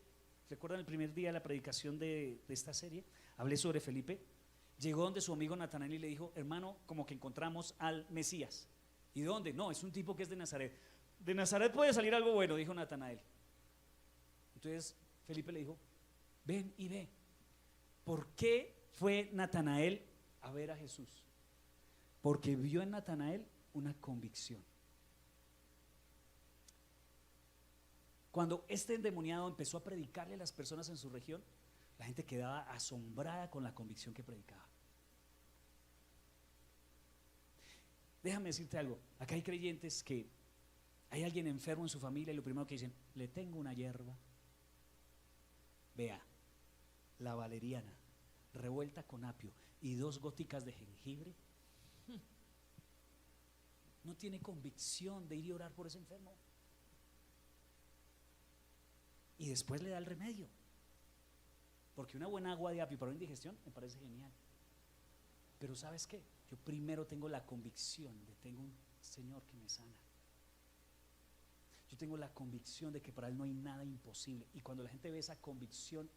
¿Recuerdan el primer día de la predicación de esta serie? Hablé sobre Felipe. Llegó donde su amigo Natanael y le dijo: hermano, como que encontramos al Mesías. ¿Y dónde? No, es un tipo que es de Nazaret. De Nazaret puede salir algo bueno, dijo Natanael. Entonces Felipe le dijo: ven y ve. ¿Por qué fue Natanael a ver a Jesús? Porque vio en Natanael una convicción. Cuando este endemoniado empezó a predicarle a las personas en su región, la gente quedaba asombrada con la convicción que predicaba. Déjame decirte algo, acá hay creyentes que Hay alguien enfermo en su familia y lo primero que dicen, le tengo una hierba. Vea, la valeriana revuelta con apio y 2 góticas de jengibre. No tiene convicción de ir y orar por ese enfermo. Y después le da el remedio. Porque una buena agua de apio para una indigestión me parece genial. Pero ¿sabes qué? Yo primero tengo la convicción de tengo un Señor que me sana. Yo tengo la convicción de que para Él no hay nada imposible. Y cuando la gente ve esa convicción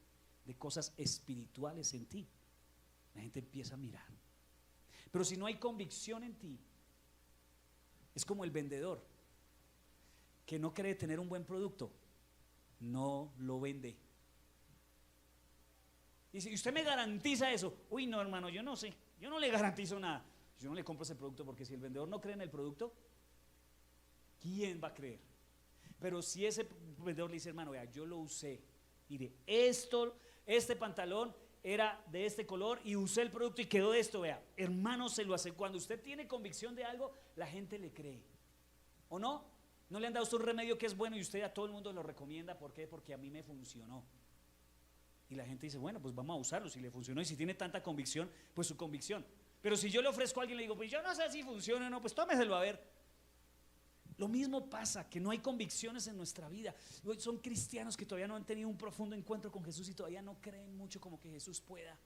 de cosas espirituales en ti, la gente empieza a mirar. Pero si no hay convicción en ti, es como el vendedor que no cree tener un buen producto, no lo vende. Y si usted me garantiza eso, uy no hermano, yo no sé, yo no le garantizo nada, yo no le compro ese producto, porque si el vendedor no cree en el producto, ¿quién va a creer? Pero si ese vendedor le dice, hermano, vea, yo lo usé, mire, este pantalón era de este color y usé el producto y quedó de esto, vea, hermano, se lo hace. Cuando usted tiene convicción de algo, la gente le cree, ¿o no? No le han dado usted un remedio que es bueno y usted a todo el mundo lo recomienda. ¿Por qué? Porque a mí me funcionó. Y la gente dice, bueno, pues vamos a usarlo si le funcionó, y si tiene tanta convicción, pues su convicción. Pero si yo le ofrezco a alguien y le digo, pues yo no sé si funciona o no, pues tómeselo a ver. Lo mismo pasa, que no hay convicciones en nuestra vida. Son cristianos que todavía no han tenido un profundo encuentro con Jesús y todavía no creen mucho como que Jesús pueda,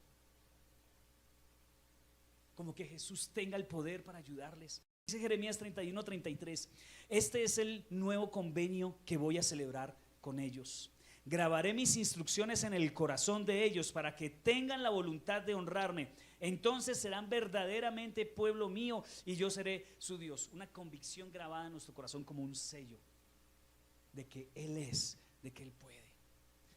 como que Jesús tenga el poder para ayudarles. Dice Jeremías 31:33, este es el nuevo convenio que voy a celebrar con ellos. Grabaré mis instrucciones en el corazón de ellos para que tengan la voluntad de honrarme. Entonces serán verdaderamente pueblo mío y yo seré su Dios. Una convicción grabada en nuestro corazón como un sello de que Él es, de que Él puede.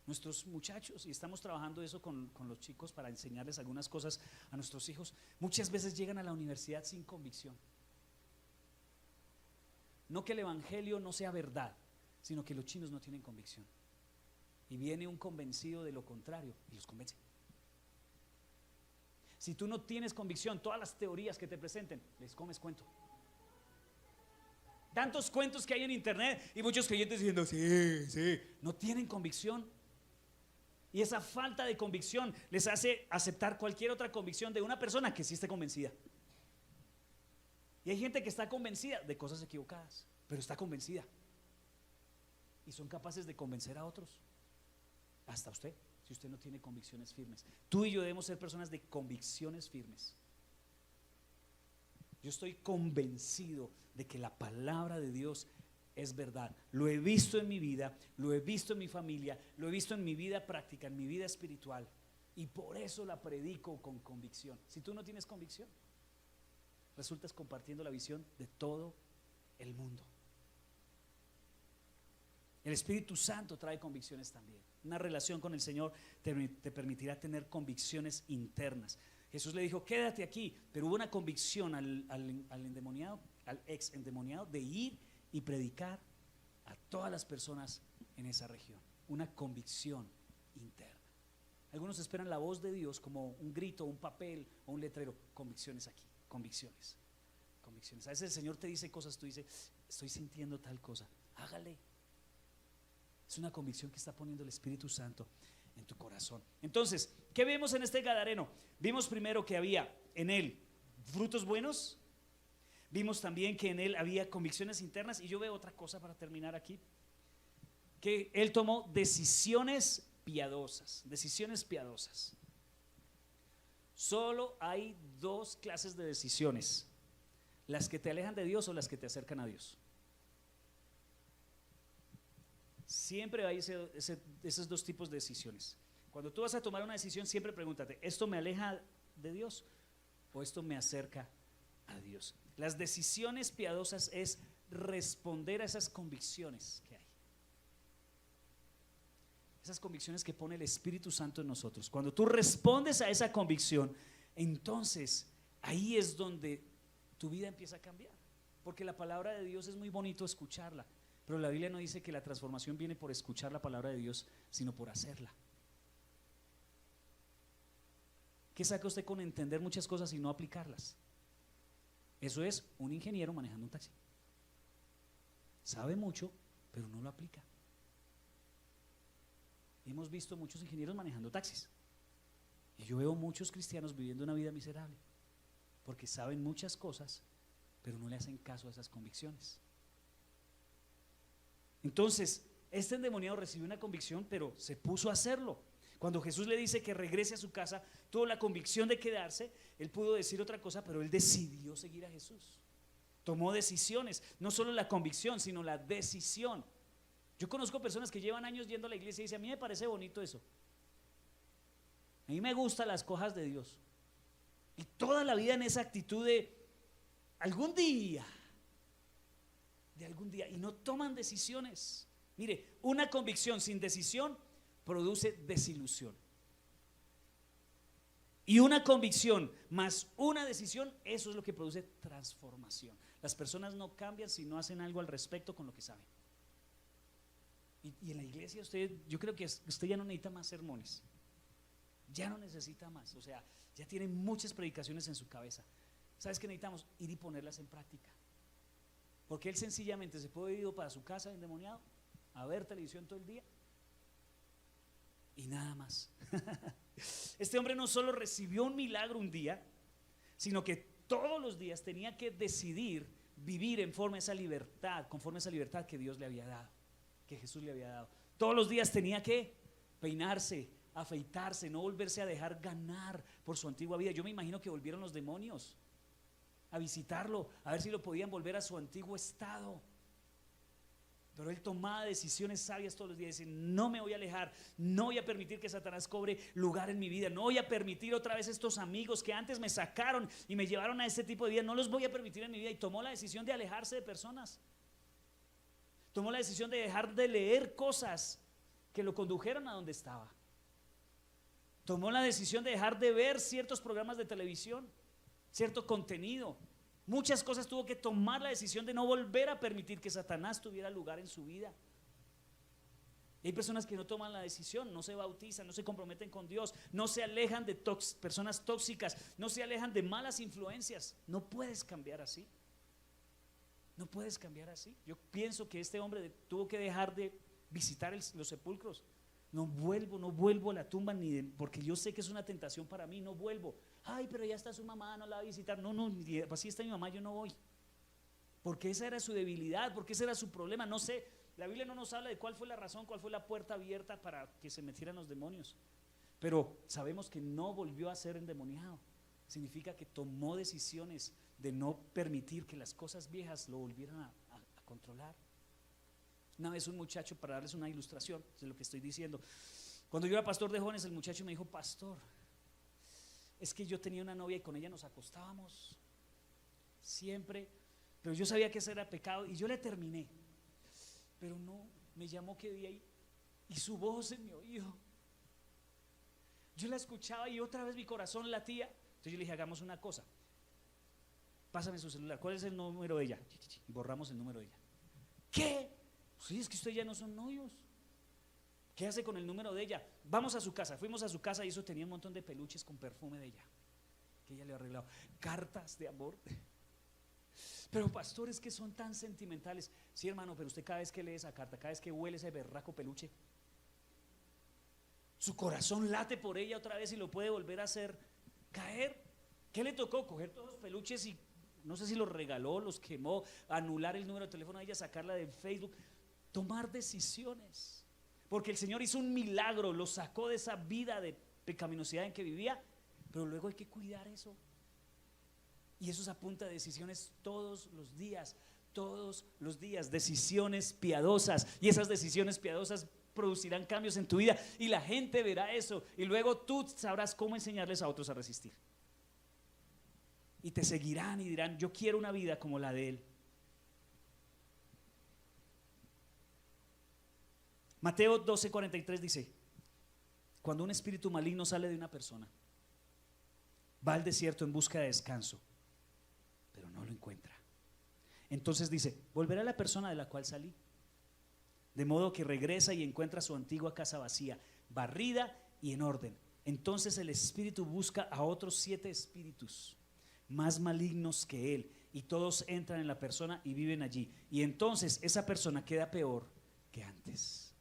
Nuestros muchachos, y estamos trabajando eso con los chicos para enseñarles algunas cosas a nuestros hijos, muchas veces llegan a la universidad sin convicción. No que el evangelio no sea verdad, sino que los chinos no tienen convicción. Y viene un convencido de lo contrario y los convence. Si tú no tienes convicción, todas las teorías que te presenten, les comes cuento. Tantos cuentos que hay en internet y muchos creyentes diciendo, sí, sí, no tienen convicción. Y esa falta de convicción les hace aceptar cualquier otra convicción de una persona que sí esté convencida. Y hay gente que está convencida de cosas equivocadas, pero está convencida. Y son capaces de convencer a otros. Hasta usted, si usted no tiene convicciones firmes. Tú y yo debemos ser personas de convicciones firmes. Yo estoy convencido de que la palabra de Dios es verdad. Lo he visto en mi vida, lo he visto en mi familia, lo he visto en mi vida práctica, en mi vida espiritual, y por eso la predico con convicción. Si tú no tienes convicción, resultas compartiendo la visión de todo el mundo. El Espíritu Santo trae convicciones también. Una relación con el Señor te permitirá tener convicciones internas. Jesús le dijo, quédate aquí, pero hubo una convicción al endemoniado, al ex endemoniado, de ir y predicar a todas las personas en esa región. Una convicción interna. Algunos esperan la voz de Dios como un grito, un papel o un letrero. Convicciones aquí, convicciones. A veces el Señor te dice cosas, tú dices, estoy sintiendo tal cosa, hágale. Es una convicción que está poniendo el Espíritu Santo en tu corazón. Entonces, ¿qué vemos en este gadareno? Vimos primero que había en él frutos buenos. Vimos también que en él había convicciones internas. Y yo veo otra cosa para terminar aquí, que él tomó decisiones piadosas. Decisiones piadosas. Solo hay 2 clases de decisiones: las que te alejan de Dios o las que te acercan a Dios. Siempre hay esos 2 tipos de decisiones. Cuando tú vas a tomar una decisión, siempre pregúntate, ¿esto me aleja de Dios o esto me acerca a Dios? Las decisiones piadosas es responder a esas convicciones que hay. Esas convicciones que pone el Espíritu Santo en nosotros. Cuando tú respondes a esa convicción, entonces ahí es donde tu vida empieza a cambiar. Porque la palabra de Dios es muy bonito escucharla, pero la Biblia no dice que la transformación viene por escuchar la palabra de Dios, sino por hacerla. ¿Qué saca usted con entender muchas cosas y no aplicarlas? Eso es un ingeniero manejando un taxi. sabe mucho, pero no lo aplica. Hemos visto muchos ingenieros manejando taxis, y yo veo muchos cristianos viviendo una vida miserable, porque saben muchas cosas, pero no le hacen caso a esas convicciones. Entonces, este endemoniado recibió una convicción, pero se puso a hacerlo. Cuando Jesús le dice que regrese a su casa, tuvo la convicción de quedarse. Él pudo decir otra cosa, pero él decidió seguir a Jesús. Tomó decisiones, no solo la convicción, sino la decisión. Yo conozco personas que llevan años yendo a la iglesia y dicen: a mí me parece bonito eso, a mí me gustan las cosas de Dios, y toda la vida en esa actitud de algún día, y no toman decisiones. Mire, una convicción sin decisión produce desilusión, y una convicción más una decisión, eso es lo que produce transformación. Las personas no cambian si no hacen algo al respecto con lo que saben. Y en la iglesia yo creo que usted ya no necesita más sermones, ya no necesita más, o sea, ya tiene muchas predicaciones en su cabeza. ¿Sabes qué necesitamos? Ir y ponerlas en práctica, porque él sencillamente se puede ir para su casa endemoniado a ver televisión todo el día y nada más. Este hombre no solo recibió un milagro un día, sino que todos los días tenía que decidir vivir conforme a esa libertad que Dios le había dado, que Jesús le había dado. Todos los días tenía que peinarse, afeitarse, no volverse a dejar ganar por su antigua vida. Yo me imagino que volvieron los demonios a visitarlo, a ver si lo podían volver a su antiguo estado. Pero él tomaba decisiones sabias todos los días. Dice: no me voy a alejar, no voy a permitir que Satanás cobre lugar en mi vida, no voy a permitir otra vez estos amigos que antes me sacaron y me llevaron a este tipo de vida, no los voy a permitir en mi vida. Y tomó la decisión de alejarse de personas, tomó la decisión de dejar de leer cosas que lo condujeron a donde estaba, tomó la decisión de dejar de ver ciertos programas de televisión, cierto contenido. Muchas cosas tuvo que tomar la decisión de no volver a permitir que Satanás tuviera lugar en su vida. Y hay personas que no toman la decisión, no se bautizan, no se comprometen con Dios, no se alejan de personas tóxicas, no se alejan de malas influencias. No puedes cambiar así. No puedes cambiar así. Yo pienso que este hombre tuvo que dejar de visitar los sepulcros. No vuelvo a la tumba porque yo sé que es una tentación para mí, no vuelvo. Ay, pero ya está su mamá, no la va a visitar. No, así está mi mamá, yo no voy. Porque esa era su debilidad, porque ese era su problema. No sé, la Biblia no nos habla de cuál fue la razón, cuál fue la puerta abierta para que se metieran los demonios. Pero sabemos que no volvió a ser endemoniado. Significa que tomó decisiones de no permitir que las cosas viejas lo volvieran a controlar. Una vez un muchacho, para darles una ilustración de lo que estoy diciendo, cuando yo era pastor de jóvenes, el muchacho me dijo: pastor, es que yo tenía una novia y con ella nos acostábamos siempre, pero yo sabía que eso era pecado y yo le terminé, pero no, me llamó que día y su voz en mi oído, yo la escuchaba y otra vez mi corazón latía. Entonces yo le dije: hagamos una cosa, pásame su celular, ¿cuál es el número de ella? Y borramos el número de ella. ¿Qué? Sí, es que ustedes ya no son novios. ¿Qué hace con el número de ella? Vamos a su casa. Fuimos a su casa y eso tenía un montón de peluches con perfume de ella, que ella le había arreglado, cartas de amor. Pero pastores, que son tan sentimentales. Sí, hermano, pero usted cada vez que lee esa carta, cada vez que huele ese berraco peluche, su corazón late por ella otra vez y lo puede volver a hacer caer. ¿Qué le tocó? Coger todos los peluches y no sé si los regaló, los quemó, anular el número de teléfono de ella, sacarla de Facebook. Tomar decisiones, porque el Señor hizo un milagro, lo sacó de esa vida de pecaminosidad en que vivía, pero luego hay que cuidar eso. Y eso es a punta de decisiones todos los días, decisiones piadosas, y esas decisiones piadosas producirán cambios en tu vida y la gente verá eso y luego tú sabrás cómo enseñarles a otros a resistir. Y te seguirán y dirán: yo quiero una vida como la de él. Mateo 12:43 dice: cuando un espíritu maligno sale de una persona, va al desierto en busca de descanso, pero no lo encuentra. Entonces dice: volverá a la persona de la cual salí, de modo que regresa y encuentra su antigua casa vacía, barrida y en orden. Entonces el espíritu busca a otros 7 espíritus más malignos que él y todos entran en la persona y viven allí. Y entonces esa persona queda peor que antes.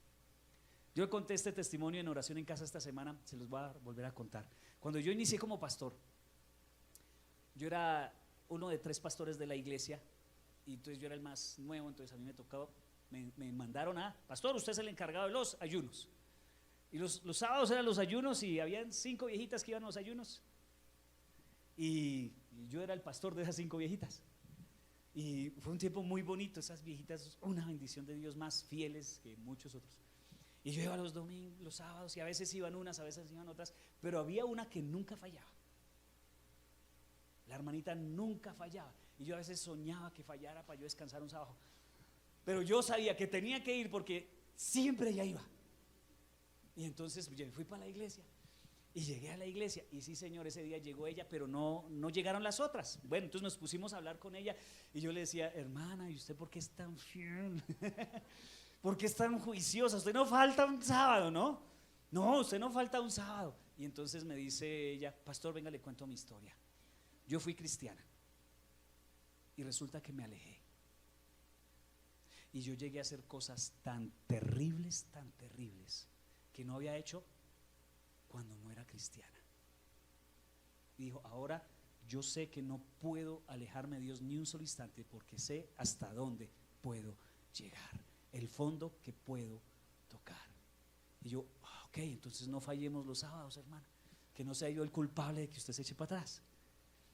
Yo conté este testimonio en oración en casa esta semana, se los voy a volver a contar. Cuando yo inicié como pastor, yo era uno de 3 pastores de la iglesia y entonces yo era el más nuevo, entonces a mí me tocaba, me mandaron a, pastor, usted es el encargado de los ayunos. Y los sábados eran los ayunos y habían 5 viejitas que iban a los ayunos. Y yo era el pastor de esas 5 viejitas. Y fue un tiempo muy bonito, esas viejitas, una bendición de Dios, más fieles que muchos otros. Y yo iba los domingos, los sábados, y a veces iban unas, a veces iban otras, pero había una que nunca fallaba. La hermanita nunca fallaba. Y yo a veces soñaba que fallara para yo descansar un sábado. Pero yo sabía que tenía que ir porque siempre ella iba. Y entonces yo fui para la iglesia. Y llegué a la iglesia. Y sí, Señor, ese día llegó ella, pero no llegaron las otras. Bueno, entonces nos pusimos a hablar con ella. Y yo le decía, hermana, ¿y usted por qué es tan fiel? ¿Por qué es tan juiciosa? Usted no falta un sábado, ¿no? No, usted no falta un sábado. Y entonces me dice ella, pastor, venga, le cuento mi historia. Yo fui cristiana y resulta que me alejé. Y yo llegué a hacer cosas tan terribles, que no había hecho cuando no era cristiana. Y dijo, ahora yo sé que no puedo alejarme de Dios ni un solo instante porque sé hasta dónde puedo llegar, el fondo que puedo tocar. Y yo, ok, entonces no fallemos los sábados, hermano, que no sea yo el culpable de que usted se eche para atrás.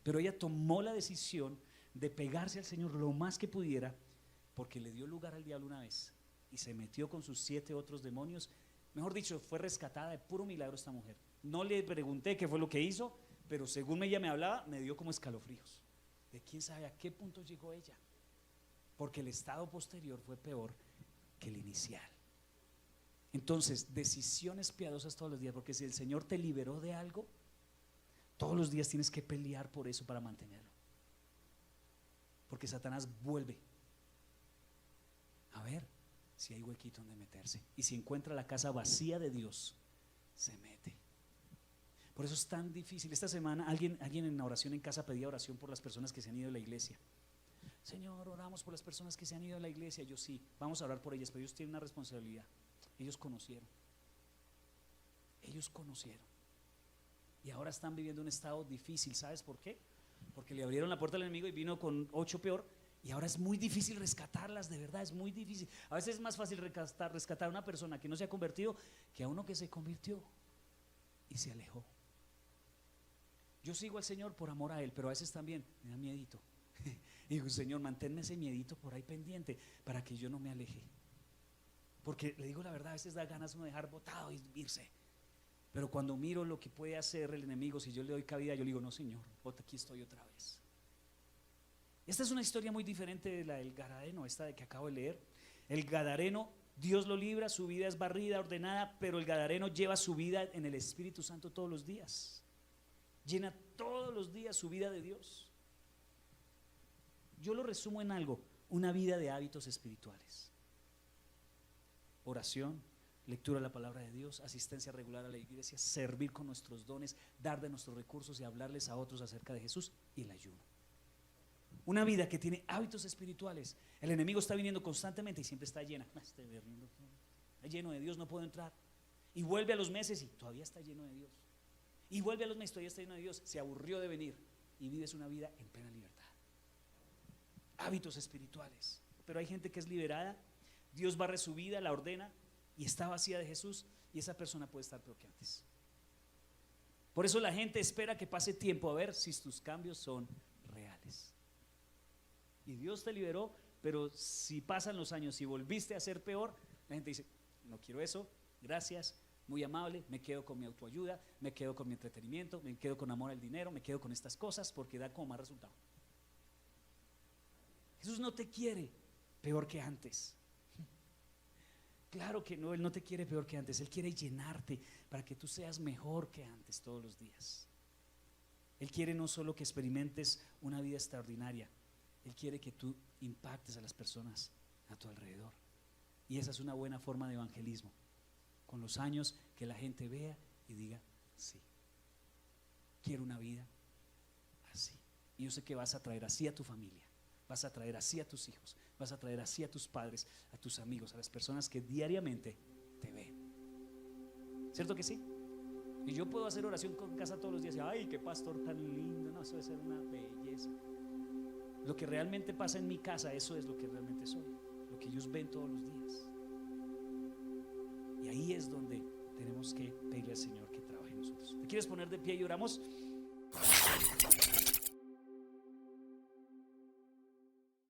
Pero ella tomó la decisión de pegarse al Señor lo más que pudiera, porque le dio lugar al diablo una vez y se metió con sus 7 otros demonios. Mejor dicho, fue rescatada de puro milagro esta mujer. No le pregunté qué fue lo que hizo, pero según ella me hablaba, me dio como escalofríos. De quién sabe a qué punto llegó ella, porque el estado posterior fue peor que el inicial. Entonces, decisiones piadosas todos los días, porque si el Señor te liberó de algo, todos los días tienes que pelear por eso para mantenerlo. Porque Satanás vuelve a ver si hay huequito donde meterse. Y si encuentra la casa vacía de Dios, se mete. Por eso es tan difícil. Esta semana alguien en la oración en casa pedía oración por las personas que se han ido de la iglesia. Señor, oramos por las personas que se han ido de la iglesia. Yo sí, vamos a orar por ellas, pero ellos tienen una responsabilidad. Ellos conocieron. Y ahora están viviendo un estado difícil. ¿Sabes por qué? Porque le abrieron la puerta al enemigo y vino con 8 peor. Y ahora es muy difícil rescatarlas, de verdad, es muy difícil. A veces es más fácil rescatar a una persona que no se ha convertido que a uno que se convirtió y se alejó. Yo sigo al Señor por amor a Él, pero a veces también me da miedito. Y digo, Señor, manténme ese miedito por ahí pendiente para que yo no me aleje. Porque le digo la verdad, a veces da ganas uno de dejar botado y irse. Pero cuando miro lo que puede hacer el enemigo, si yo le doy cabida, yo le digo, no, Señor, aquí estoy otra vez. Esta es una historia muy diferente de la del Gadareno, esta de que acabo de leer. El Gadareno, Dios lo libra, su vida es barrida, ordenada, pero el Gadareno lleva su vida en el Espíritu Santo todos los días. Llena todos los días su vida de Dios. Yo lo resumo en algo, una vida de hábitos espirituales. Oración, lectura de la palabra de Dios, asistencia regular a la iglesia, servir con nuestros dones, dar de nuestros recursos y hablarles a otros acerca de Jesús, y el ayuno. Una vida que tiene hábitos espirituales. El enemigo está viniendo constantemente y siempre está llena. Está lleno de Dios, no puedo entrar. Y vuelve a los meses y todavía está lleno de Dios. Y vuelve a los meses, todavía está lleno de Dios. Se aburrió de venir y vives una vida en plena libertad. Hábitos espirituales. Pero hay gente que es liberada, Dios barre su vida, la ordena y está vacía de Jesús, y esa persona puede estar peor que antes. Por eso la gente espera que pase tiempo a ver si tus cambios son reales. Y Dios te liberó, pero si pasan los años y volviste a ser peor, la gente dice, no quiero eso, gracias, muy amable, me quedo con mi autoayuda, me quedo con mi entretenimiento, me quedo con amor al dinero, me quedo con estas cosas porque da como más resultado. Jesús no te quiere peor que antes. Claro que no, Él no te quiere peor que antes, Él quiere llenarte para que tú seas mejor que antes todos los días. Él quiere no solo que experimentes una vida extraordinaria, Él quiere que tú impactes a las personas a tu alrededor. Y esa es una buena forma de evangelismo. Con los años que la gente vea y diga, sí, quiero una vida así. Y yo sé que vas a traer así a tu familia. vas a traer así a tus hijos, vas a traer así a tus padres, a tus amigos, a las personas que diariamente te ven. ¿Cierto que sí? Y yo puedo hacer oración con casa todos los días y ay, qué pastor tan lindo, no, eso debe ser una belleza. Lo que realmente pasa en mi casa, eso es lo que realmente soy, lo que ellos ven todos los días. Y ahí es donde tenemos que pedirle al Señor que trabaje en nosotros. ¿Te quieres poner de pie y oramos?